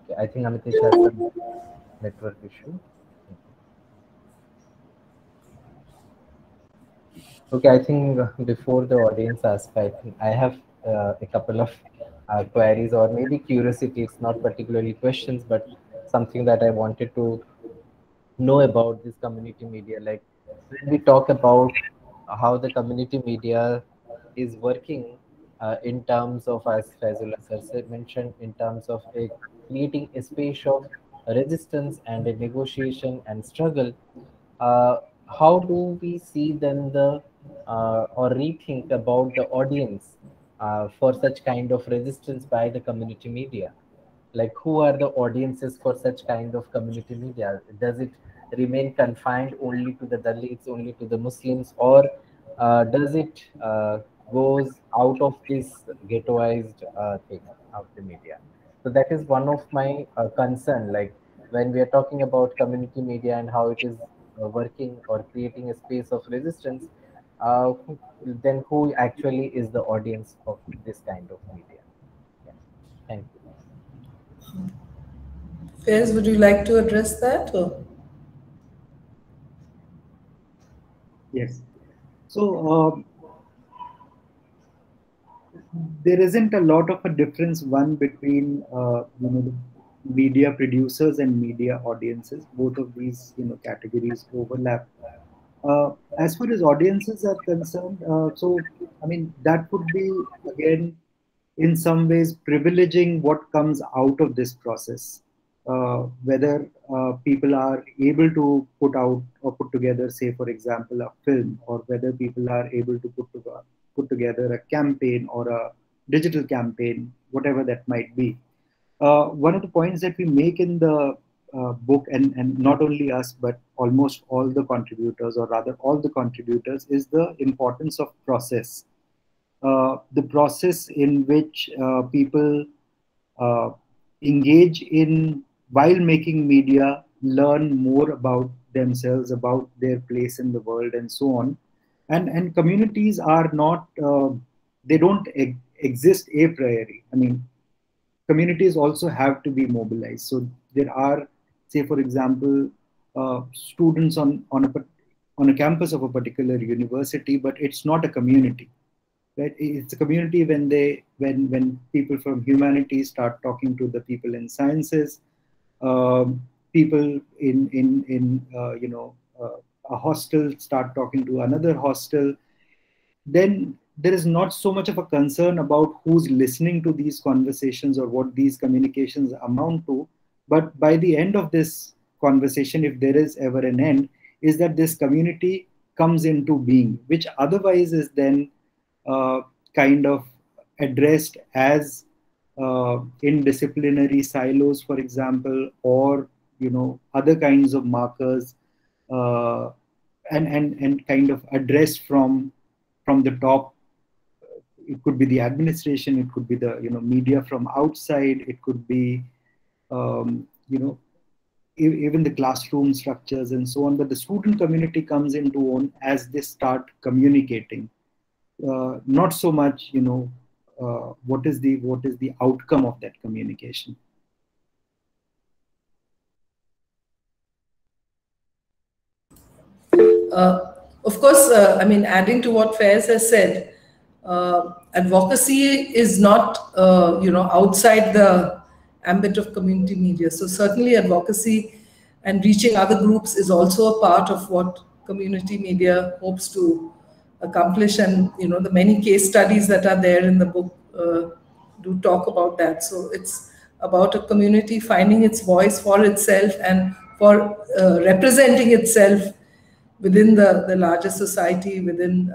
Okay, I think Amitesh has some network issue. Okay, I think before the audience asks, I have a couple of queries or maybe curiosity. It's not particularly questions, but something that I wanted to know about this community media. Like when we talk about how the community media is working in terms of, as Faizullah sir mentioned, in terms of creating a space of resistance and a negotiation and struggle, how do we see then or rethink about the audience for such kind of resistance by the community media? Like who are the audiences for such kind of community media? Does it remain confined only to the Dalits, only to the Muslims, or does it goes out of this ghettoized thing of the media? So that is one of my concern. Like when we are talking about community media and how it is working or creating a space of resistance, then who actually is the audience of this kind of media? Yeah. Thank you. Faiz, would you like to address that? Or? Yes. So there isn't a lot of a difference between the media producers and media audiences. Both of these categories overlap. As far as audiences are concerned, so I mean that would be again in some ways privileging what comes out of this process. Whether people are able to put out or put together, say for example, a film, or whether people are able to put together a campaign or a digital campaign, whatever that might be. One of the points that we make in the book, and not only us, but almost all the contributors, or rather all the contributors, is the importance of process. The process in which people engage in, while making media, learn more about themselves, about their place in the world, and so on. And communities are not, they don't exist a priori. I mean, communities also have to be mobilized. So there are, say, for example, students on a campus of a particular university, but it's not a community. Right? It's a community when people from humanities start talking to the people in sciences, people in a hostel start talking to another hostel. Then there is not so much of a concern about who's listening to these conversations or what these communications amount to. But by the end of this conversation, if there is ever an end, is that this community comes into being, which otherwise is then kind of addressed as in silos, for example, or other kinds of markers, and kind of addressed from the top. It could be the administration, it could be the media from outside, it could be even the classroom structures and so on. But the student community comes into own as they start communicating. Not so much what is the outcome of that communication. Of course, I mean, adding to what Faiz has said, advocacy is not, outside the ambit of community media. So certainly advocacy and reaching other groups is also a part of what community media hopes to accomplish. And, the many case studies that are there in the book do talk about that. So it's about a community finding its voice for itself and for representing itself within the larger society, within,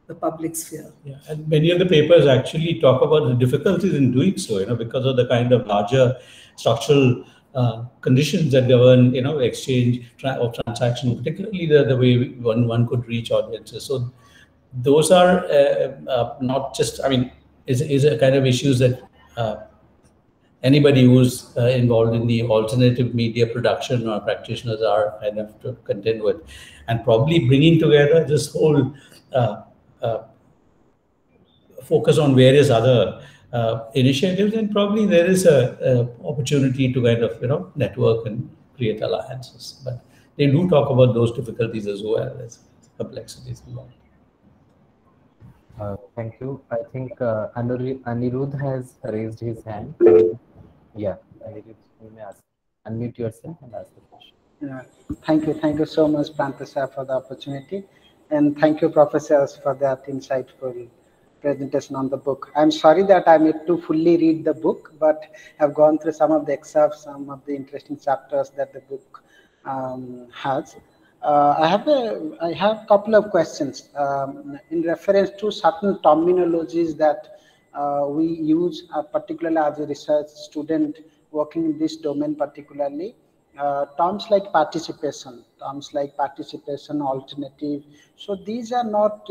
the public sphere. Yeah, and many of the papers actually talk about the difficulties in doing so, because of the kind of larger structural conditions that govern, exchange of transaction, particularly the way one could reach audiences. So those are not just, I mean, is a kind of issues that anybody who's involved in the alternative media production or practitioners are kind of to contend with, and probably bringing together this whole focus on various other initiatives, and probably there is a opportunity to kind of network and create alliances. But they do talk about those difficulties as well as complexities involved. Thank you. I think Anirudh has raised his hand. Yeah, Anirudh, you may unmute yourself and ask the question. Yeah. Thank you so much, Prantha, for the opportunity, and thank you, professors, for that insightful presentation on the book. I'm sorry that I'm yet to fully read the book, but I've gone through some of the excerpts, some of the interesting chapters that the book has. I have a couple of questions in reference to certain terminologies that we use, particularly as a research student working in this domain particularly. Terms like participation, alternative. So these are not,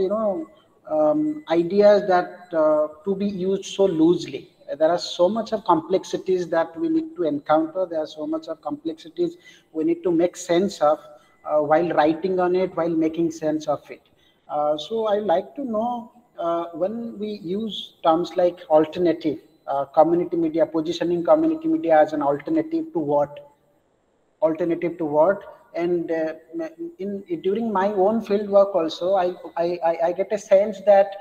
ideas that to be used so loosely. There are so much of complexities that we need to encounter. There are so much of complexities we need to make sense of while writing on it, while making sense of it. So I'd like to know when we use terms like alternative, community media, positioning community media as an alternative to what? And during my own field work also, I get a sense that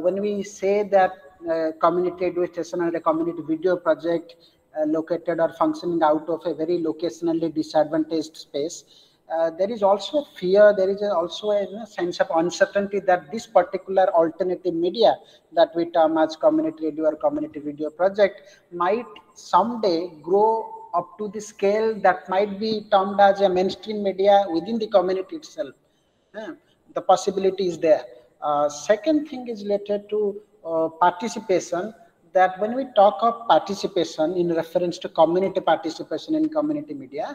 when we say that community radio station or a community video project located or functioning out of a very locationally disadvantaged space, there is also fear, there is also a sense of uncertainty that this particular alternative media that we term as community radio or community video project might someday grow up to the scale that might be termed as a mainstream media within the community itself. The possibility is there. Second thing is related to participation. that when we talk of participation in reference to community participation in community media,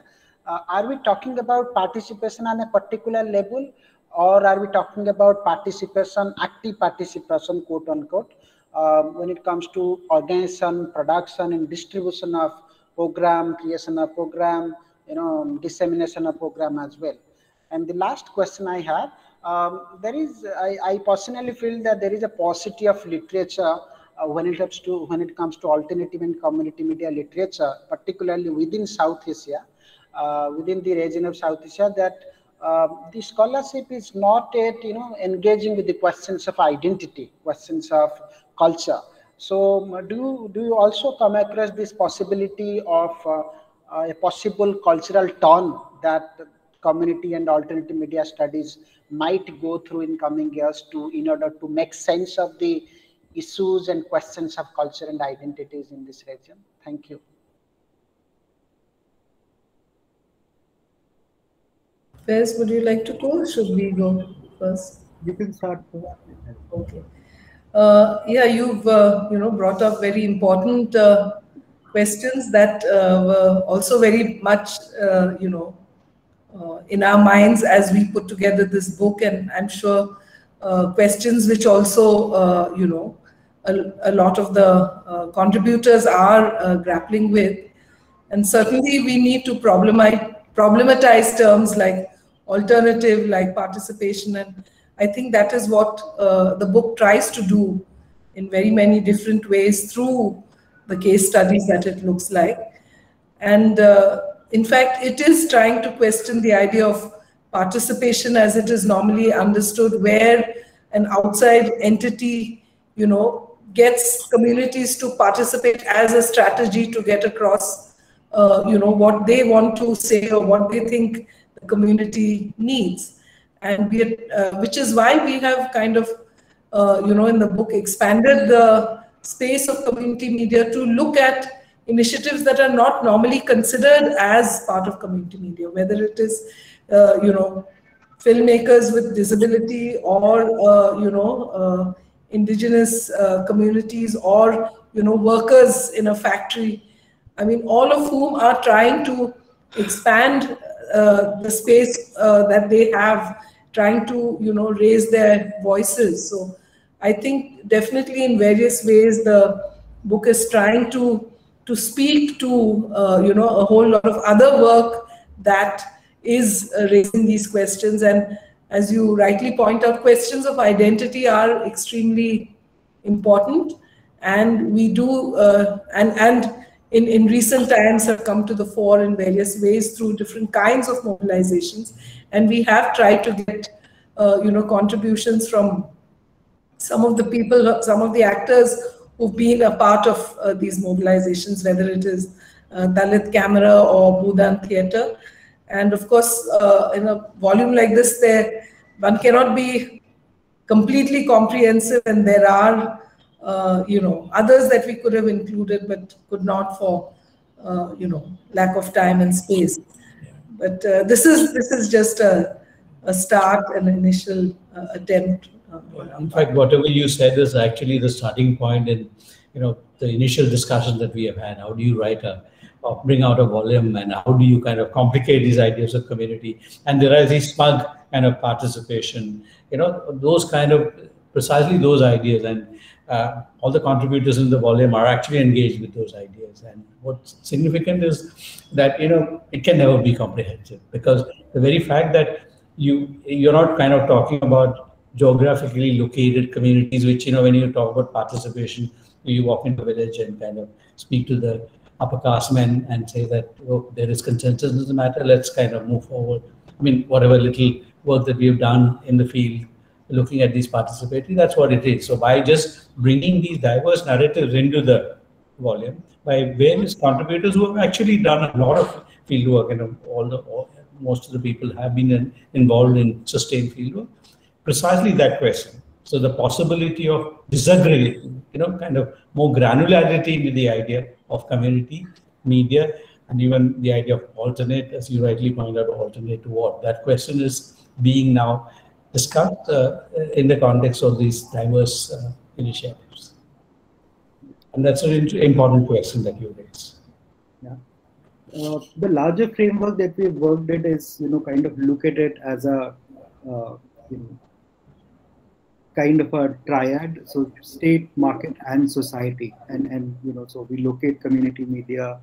are we talking about participation on a particular level, or are we talking about participation, active participation, quote unquote, when it comes to organization, production, and distribution of program, creation of program, dissemination of program as well? And the last question I have, I personally feel that there is a paucity of literature when it comes to alternative and community media literature, particularly within South Asia, within the region of South Asia, that the scholarship is not yet engaging with the questions of identity, questions of culture. So do you also come across this possibility of a possible cultural turn that community and alternative media studies might go through in coming years in order to make sense of the issues and questions of culture and identities in this region? Thank you. Faiz, would you like to go? Should we go first? You can start. Okay. Yeah, you've brought up very important questions that were also very much in our minds as we put together this book, and I'm sure questions which also a lot of the contributors are grappling with. And certainly we need to problematize terms like alternative, like participation, and I think that is what the book tries to do in very many different ways through the case studies that it looks like. And in fact, it is trying to question the idea of participation as it is normally understood, where an outside entity, gets communities to participate as a strategy to get across, what they want to say or what they think the community needs. And which is why we have kind of, in the book expanded the space of community media to look at initiatives that are not normally considered as part of community media, whether it is, filmmakers with disability or, indigenous communities or, workers in a factory. I mean, all of whom are trying to expand the space that they have, trying to, raise their voices. So I think definitely in various ways, the book is trying to speak to, a whole lot of other work that is raising these questions. And as you rightly point out, questions of identity are extremely important. And we do, and in recent times have come to the fore in various ways through different kinds of mobilizations. And we have tried to get, contributions from some of the people, some of the actors who've been a part of these mobilizations, whether it is Dalit Camera or Bhudan Theatre. And of course, in a volume like this, one cannot be completely comprehensive, and there are, others that we could have included but could not for, lack of time and space. But this is just a start, an initial attempt. In fact, whatever you said is actually the starting point in, the initial discussion that we have had. How do you bring out a volume, and how do you kind of complicate these ideas of community? And there is this smug kind of participation, those kind of, precisely those ideas. And all the contributors in the volume are actually engaged with those ideas. And what's significant is that, it can never be comprehensive, because the very fact that you're not kind of talking about geographically located communities, which, when you talk about participation, you walk into a village and kind of speak to the upper caste men and say that, oh, there is consensus in the matter, let's kind of move forward. I mean, whatever little work that we've done in the field, looking at these participatory, that's what it is. So by just bringing these diverse narratives into the volume, by various contributors who have actually done a lot of field work, most of the people have been involved in sustained field work, precisely that question. So the possibility of disagreeing, kind of more granularity with the idea of community, media, and even the idea of alternate, as you rightly pointed out, alternate to what? That question is being now discussed in the context of these diverse initiatives. And that's an important question that you raise. Yeah. The larger framework that we've worked at is, kind of look at it as a, kind of a triad. So state, market, and society. And so we locate community media,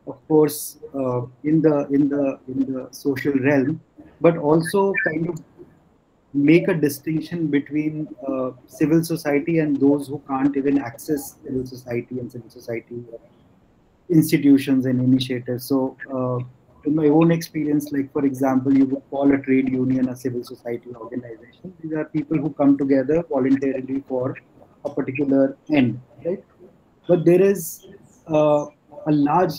of course, in the social realm, but also kind of make a distinction between civil society and those who can't even access civil society and civil society institutions and initiatives. So in my own experience, like for example, you would call a trade union a civil society organization. These are people who come together voluntarily for a particular end, right? But there is a large,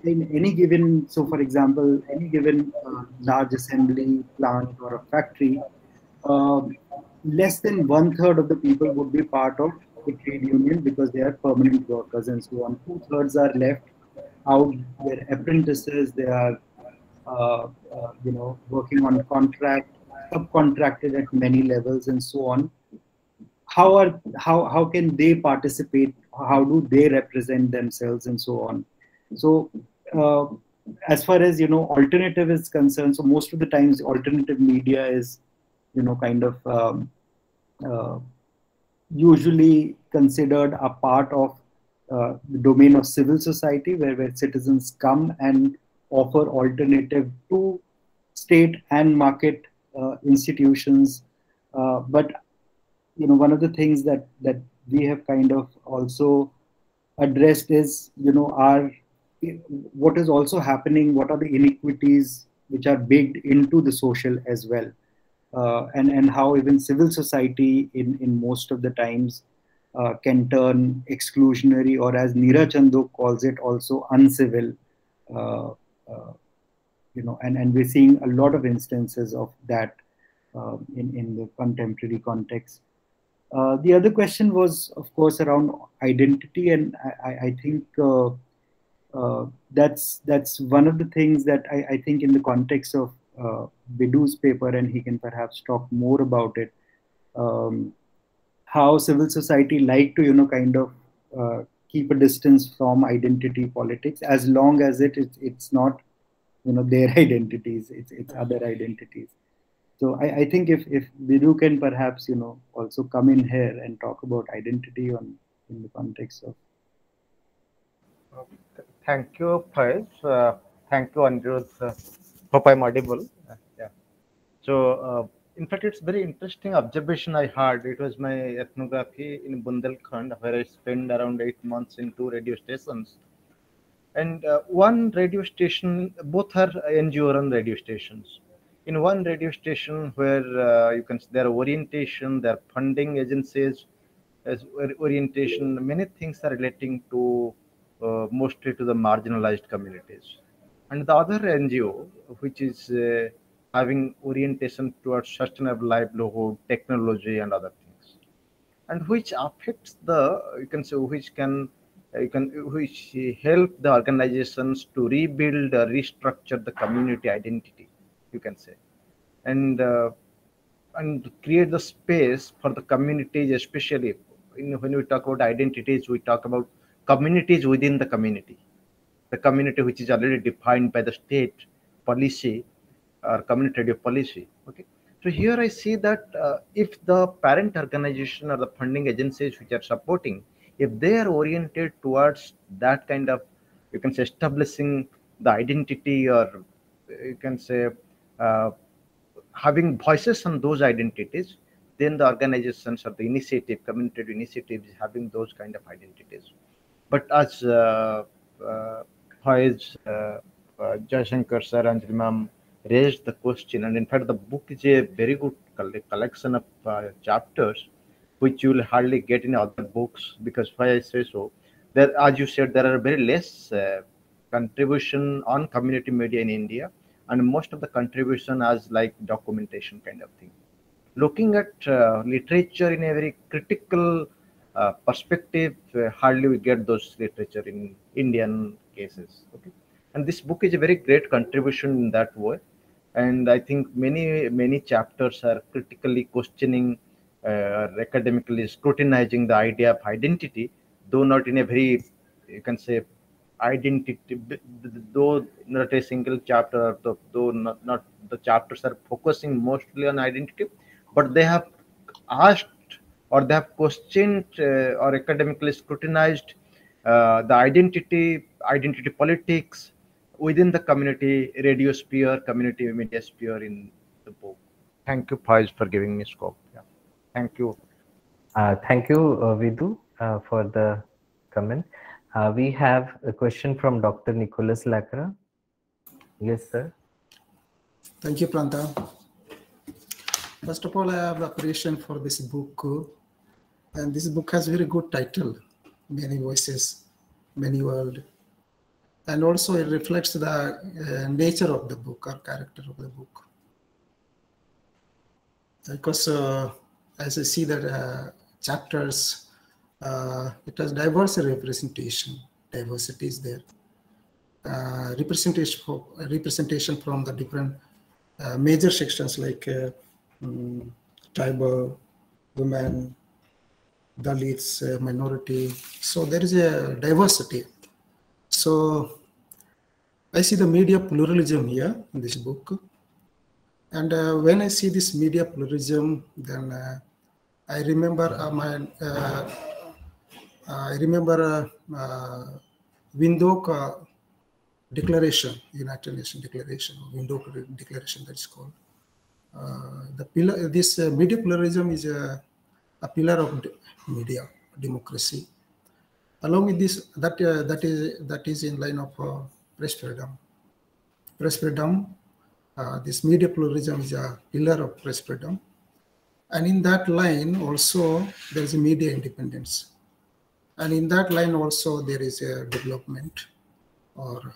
in any given, so for example, any given large assembly plant or a factory, less than 1/3 of the people would be part of the trade union because they are permanent workers and so on. 2/3 are left out. They're apprentices. They are, working on contract, subcontracted at many levels, and so on. How can they participate? How do they represent themselves, and so on? So as far as alternative is concerned, so most of the times alternative media is kind of usually considered a part of the domain of civil society, where citizens come and offer alternative to state and market institutions. But one of the things that we have kind of also addressed is what is also happening, what are the inequities which are baked into the social as well, and how even civil society in most of the times can turn exclusionary, or as Neera Chandok calls it, also uncivil. And we're seeing a lot of instances of that in the contemporary context. The other question was, of course, around identity, and I think that's one of the things that I think in the context of Bidu's paper, and he can perhaps talk more about it, how civil society like to kind of keep a distance from identity politics, as long as it's not their identities, it's other identities. So I think if Bidu can perhaps also come in here and talk about identity in the context of. Thank you, Faiz. Thank you, Anirudh. Hope I'm audible. Yeah. So, in fact, it's very interesting observation I had. It was my ethnography in Bundelkhand, where I spent around 8 months in 2 radio stations. And one radio station, both are NGO-run radio stations. In one radio station where you can see their orientation, their funding agencies, as orientation, many things are relating to mostly to the marginalized communities. And the other NGO, which is having orientation towards sustainable livelihood, technology, and other things, and which affects which help the organizations to rebuild, restructure the community identity, you can say, and create the space for the communities, especially when we talk about identities, we talk about communities within the community which is already defined by the state policy or community radio policy. Okay, so here I see that if the parent organization or the funding agencies which are supporting, if they are oriented towards that kind of, you can say, establishing the identity, or you can say having voices on those identities, then the organizations or the initiative, community initiatives having those kind of identities. But as Faiz, Jaishankar sir, and Anjali raised the question, and in fact the book is a very good collection of chapters which you will hardly get in other books, because why I say so, there, as you said, there are very less contribution on community media in India, and most of the contribution as like documentation kind of thing. Looking at literature in a very critical perspective, hardly we get those literature in Indian cases. Okay, and this book is a very great contribution in that way, and I think many chapters are critically questioning, academically scrutinizing the idea of identity though not in a very, you can say, identity, though not a single chapter, though not the chapters are focusing mostly on identity, but they have asked or they have questioned or academically scrutinized the identity politics within the community radio sphere, community media sphere in the book. Thank you, Faiz, for giving me scope. Yeah. Thank you. Thank you, Vidu, for the comment. We have a question from Dr. Nicholas Lacra. Yes, sir. Thank you, Pranta. First of all, I have appreciation for this book. And this book has very good title, Many Voices, Many World. And also it reflects the nature of the book or character of the book. Because as I see that chapters, it has diverse representation. Diversity is there. Representation from the different major sections like tribal, women, Dalits, minority. So there is a diversity. So I see the media pluralism here in this book. And when I see this media pluralism, then I remember Windhoek Declaration, United Nations Declaration, Windhoek Declaration, that's called. This media pluralism is a pillar of media democracy. Along with this, that is in line of press freedom. Press freedom. This media pluralism is a pillar of press freedom. And in that line also, there is a media independence. And in that line also, there is a development or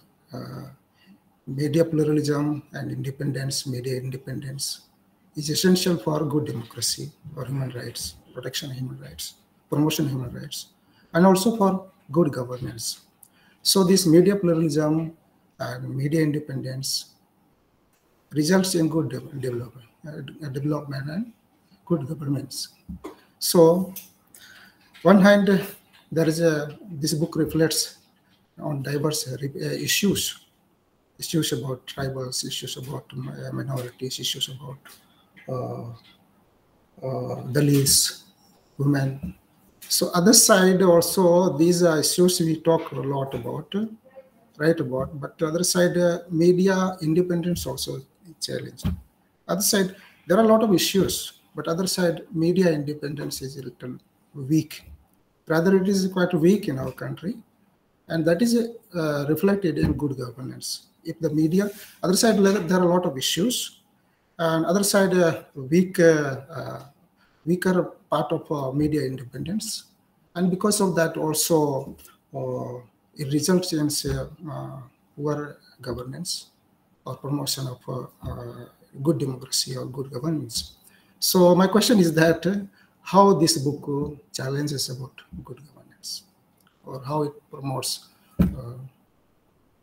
media pluralism and independence, media independence is essential for good democracy or human rights, protection of human rights, promotion of human rights, and also for good governance. So this media pluralism and media independence results in good development and good governance. So, one hand, there is this book reflects on diverse issues about tribals, issues about minorities, issues about Dalits, women. So, other side also, these are issues we talk a lot about, write about, but the other side, media independence also challenge. Other side, there are a lot of issues, but other side, media independence is a little weak. Rather, it is quite weak in our country, and that is reflected in good governance. If the media, other side, there are a lot of issues, and other side, weaker part of media independence, and because of that also, it results in poor governance or promotion of good democracy or good governance. So my question is that how this book challenges about good governance, or how it promotes,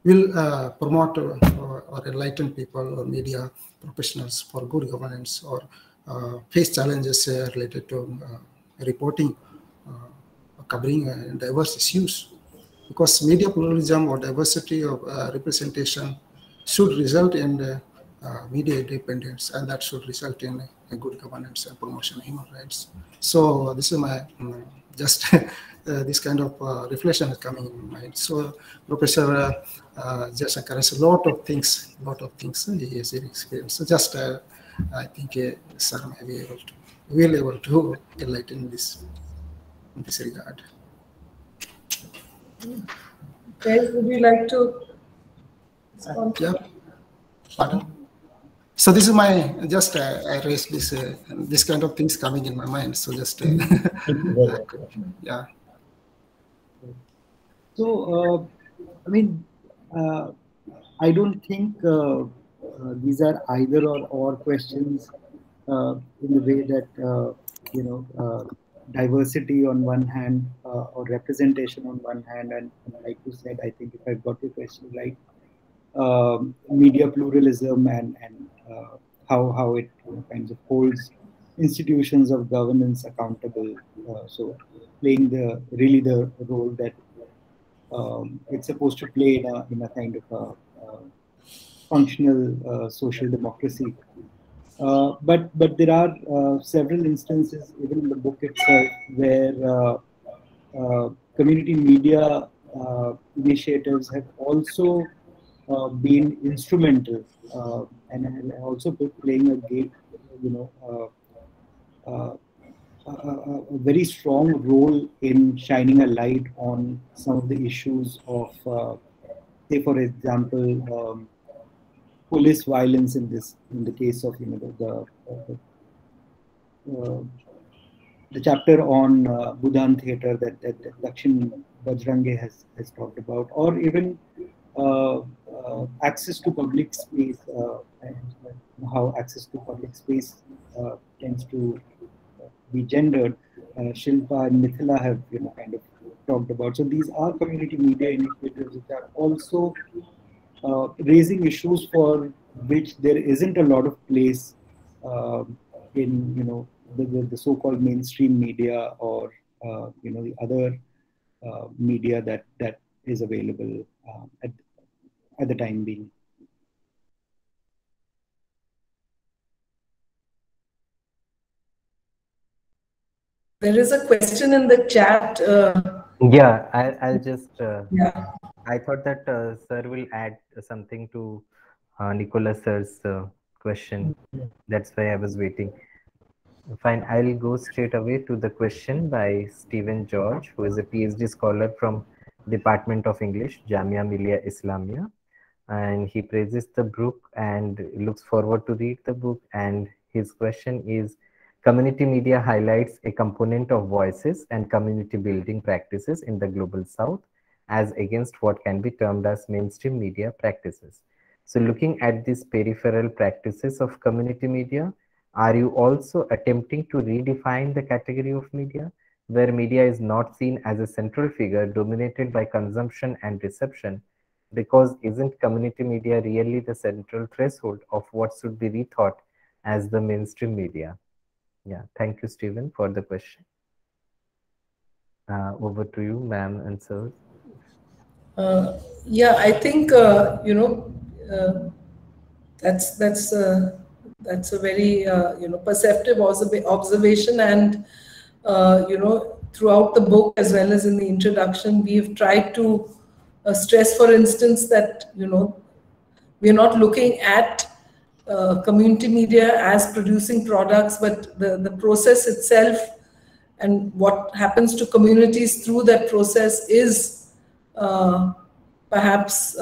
will promote or enlighten people or media professionals for good governance, or face challenges related to reporting, covering diverse issues. Because media pluralism or diversity of representation should result in media independence, and that should result in a good governance and promotion of human rights. So this is my just this kind of reflection is coming in mind. So Professor Jaishankar has a lot of things he has experienced. So just I think sir may be able to enlighten this in this regard. Okay, would you like to respond? Yeah. Pardon? So this is my just I raised this kind of things coming in my mind. So just yeah. So I mean, I don't think these are either or questions in the way that diversity on one hand or representation on one hand, and like you said, I think if I've got your question right, media pluralism and how it kind of holds institutions of governance accountable. So playing really the role that it's supposed to play in a kind of a functional social democracy. But there are several instances, even in the book itself, where community media initiatives have also been instrumental and also playing a very strong role in shining a light on some of the issues of, say, for example, police violence in the case of the chapter on Bhudan theatre that Dakshin Bajrange has talked about, or even access to public space and how access to public space tends to be gendered. Shilpa and Mithila have kind of talked about. So these are community media initiatives which are also raising issues for which there isn't a lot of place in the so-called mainstream media or the other media that is available at the time being. There is a question in the chat. Yeah, I'll just. Yeah. I thought that sir will add something to Nicholas sir's question. That's why I was waiting. Fine, I'll go straight away to the question by Stephen George, who is a PhD scholar from Department of English, Jamia Millia Islamia. And he praises the book and looks forward to read the book. And his question is, community media highlights a component of voices and community building practices in the global south as against what can be termed as mainstream media practices. So looking at these peripheral practices of community media, are you also attempting to redefine the category of media, where media is not seen as a central figure dominated by consumption and reception? Because isn't community media really the central threshold of what should be rethought as the mainstream media? Yeah, thank you, Stephen, for the question. Over to you, ma'am and sir. Yeah, I think that's a very perceptive observation, and throughout the book as well as in the introduction, we've tried to stress, for instance, that we're not looking at community media as producing products, but the process itself and what happens to communities through that process is perhaps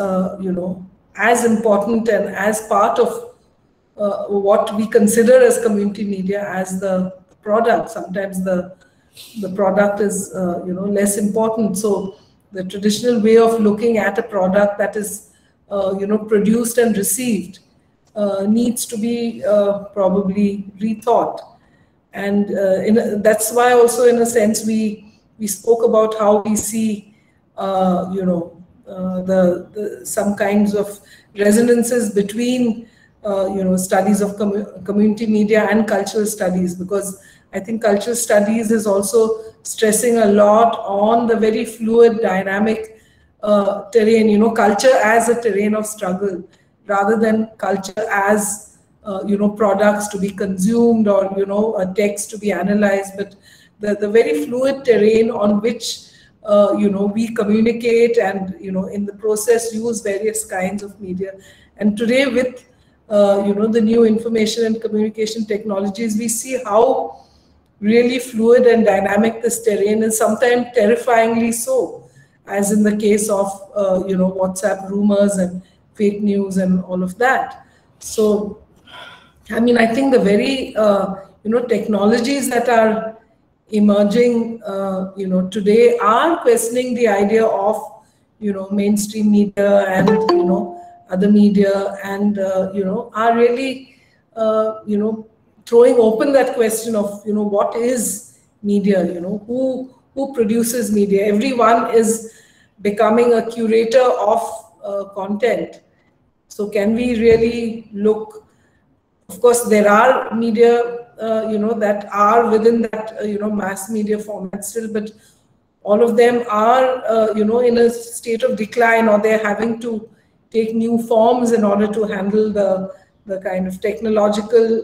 as important and as part of what we consider as community media as the product. Sometimes the product is less important. So the traditional way of looking at a product that is produced and received needs to be probably rethought. And that's why also, in a sense, we spoke about how we see some kinds of resonances between studies of community media and cultural studies, because I think cultural studies is also stressing a lot on the very fluid, dynamic terrain, culture as a terrain of struggle, rather than culture as products to be consumed or a text to be analyzed, but the very fluid terrain on which we communicate and in the process use various kinds of media. And today, with the new information and communication technologies, we see how really fluid and dynamic this terrain is, sometimes terrifyingly so, as in the case of WhatsApp rumors and fake news and all of that. So I mean, I think the very technologies that are emerging today are questioning the idea of mainstream media and other media, and are really throwing open that question of what is media, who produces media. Everyone is becoming a curator of content. So can we really look? Of course, there are media that are within that, mass media format still, but all of them are, in a state of decline, or they're having to take new forms in order to handle the kind of technological,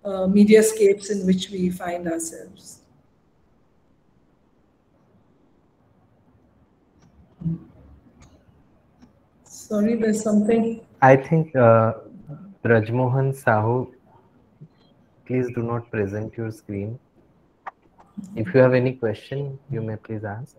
mediascapes in which we find ourselves. Sorry, there's something. I think Rajmohan Sahu, please do not present your screen. If you have any question, you may please ask.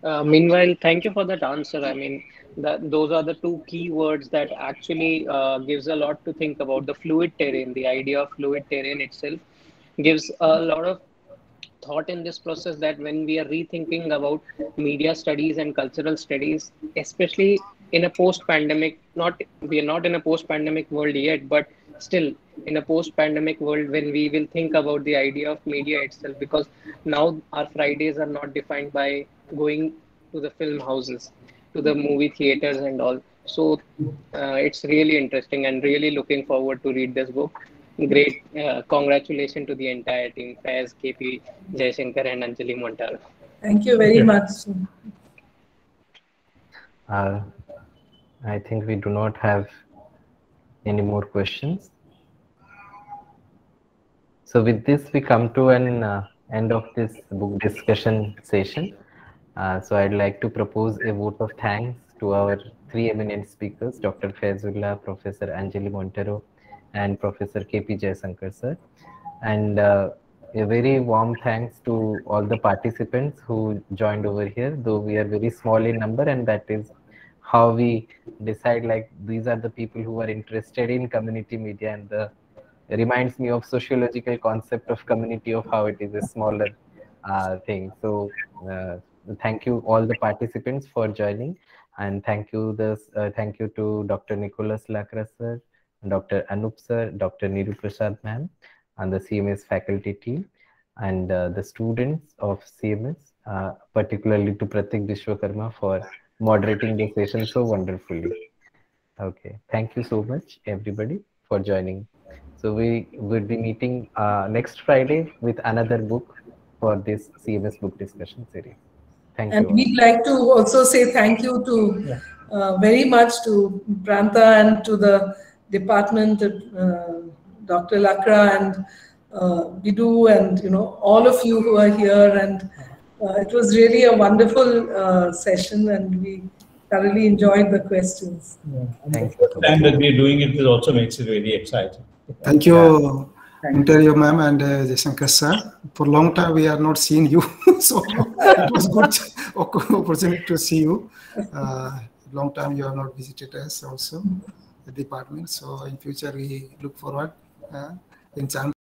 Meanwhile, thank you for that answer. I mean, those are the two key words that actually gives a lot to think about. The fluid terrain, the idea of fluid terrain itself gives a lot of thought in this process, that when we are rethinking about media studies and cultural studies, especially in a post-pandemic, we are not in a post-pandemic world yet, but still in a post-pandemic world, when we will think about the idea of media itself, because now our Fridays are not defined by going to the film houses, to the movie theaters and all. So it's really interesting, and really looking forward to read this book. Great. Congratulations to the entire team, Faiz, KP, Jaishankar, and Anjali Montaro. Thank you very much. I think we do not have any more questions. So with this, we come to an end of this book discussion session. So I'd like to propose a vote of thanks to our three eminent speakers, Dr. Faizullah, Professor Anjali Montaro, and Professor KP Jaishankar sir. And a very warm thanks to all the participants who joined over here, though we are very small in number, and that is how we decide, like, these are the people who are interested in community media, and reminds me of sociological concept of community, of how it is a smaller thing. So thank you all the participants for joining, and thank you to Dr. Nicholas Lakra sir, Dr. Anup sir, Dr. Niru Prasad ma'am, and the CMS faculty team, and the students of CMS, particularly to Pratik Vishwakarma for moderating the session so wonderfully. Okay, thank you so much everybody for joining. So we will be meeting next Friday with another book for this CMS book discussion series. Thank you. And we'd like to also say thank you to very much to Pranta and to the department, Dr. Lakra and Bidu, and all of you who are here. And it was really a wonderful session, and we thoroughly enjoyed the questions. Thank you. The time that we are doing it also makes it really exciting. Thank you, Ontario ma'am and Jaishankar sir. For a long time we are not seeing you, so it was good opportunity to see you. Long time you have not visited us also, the department. So in future we look forward in chance.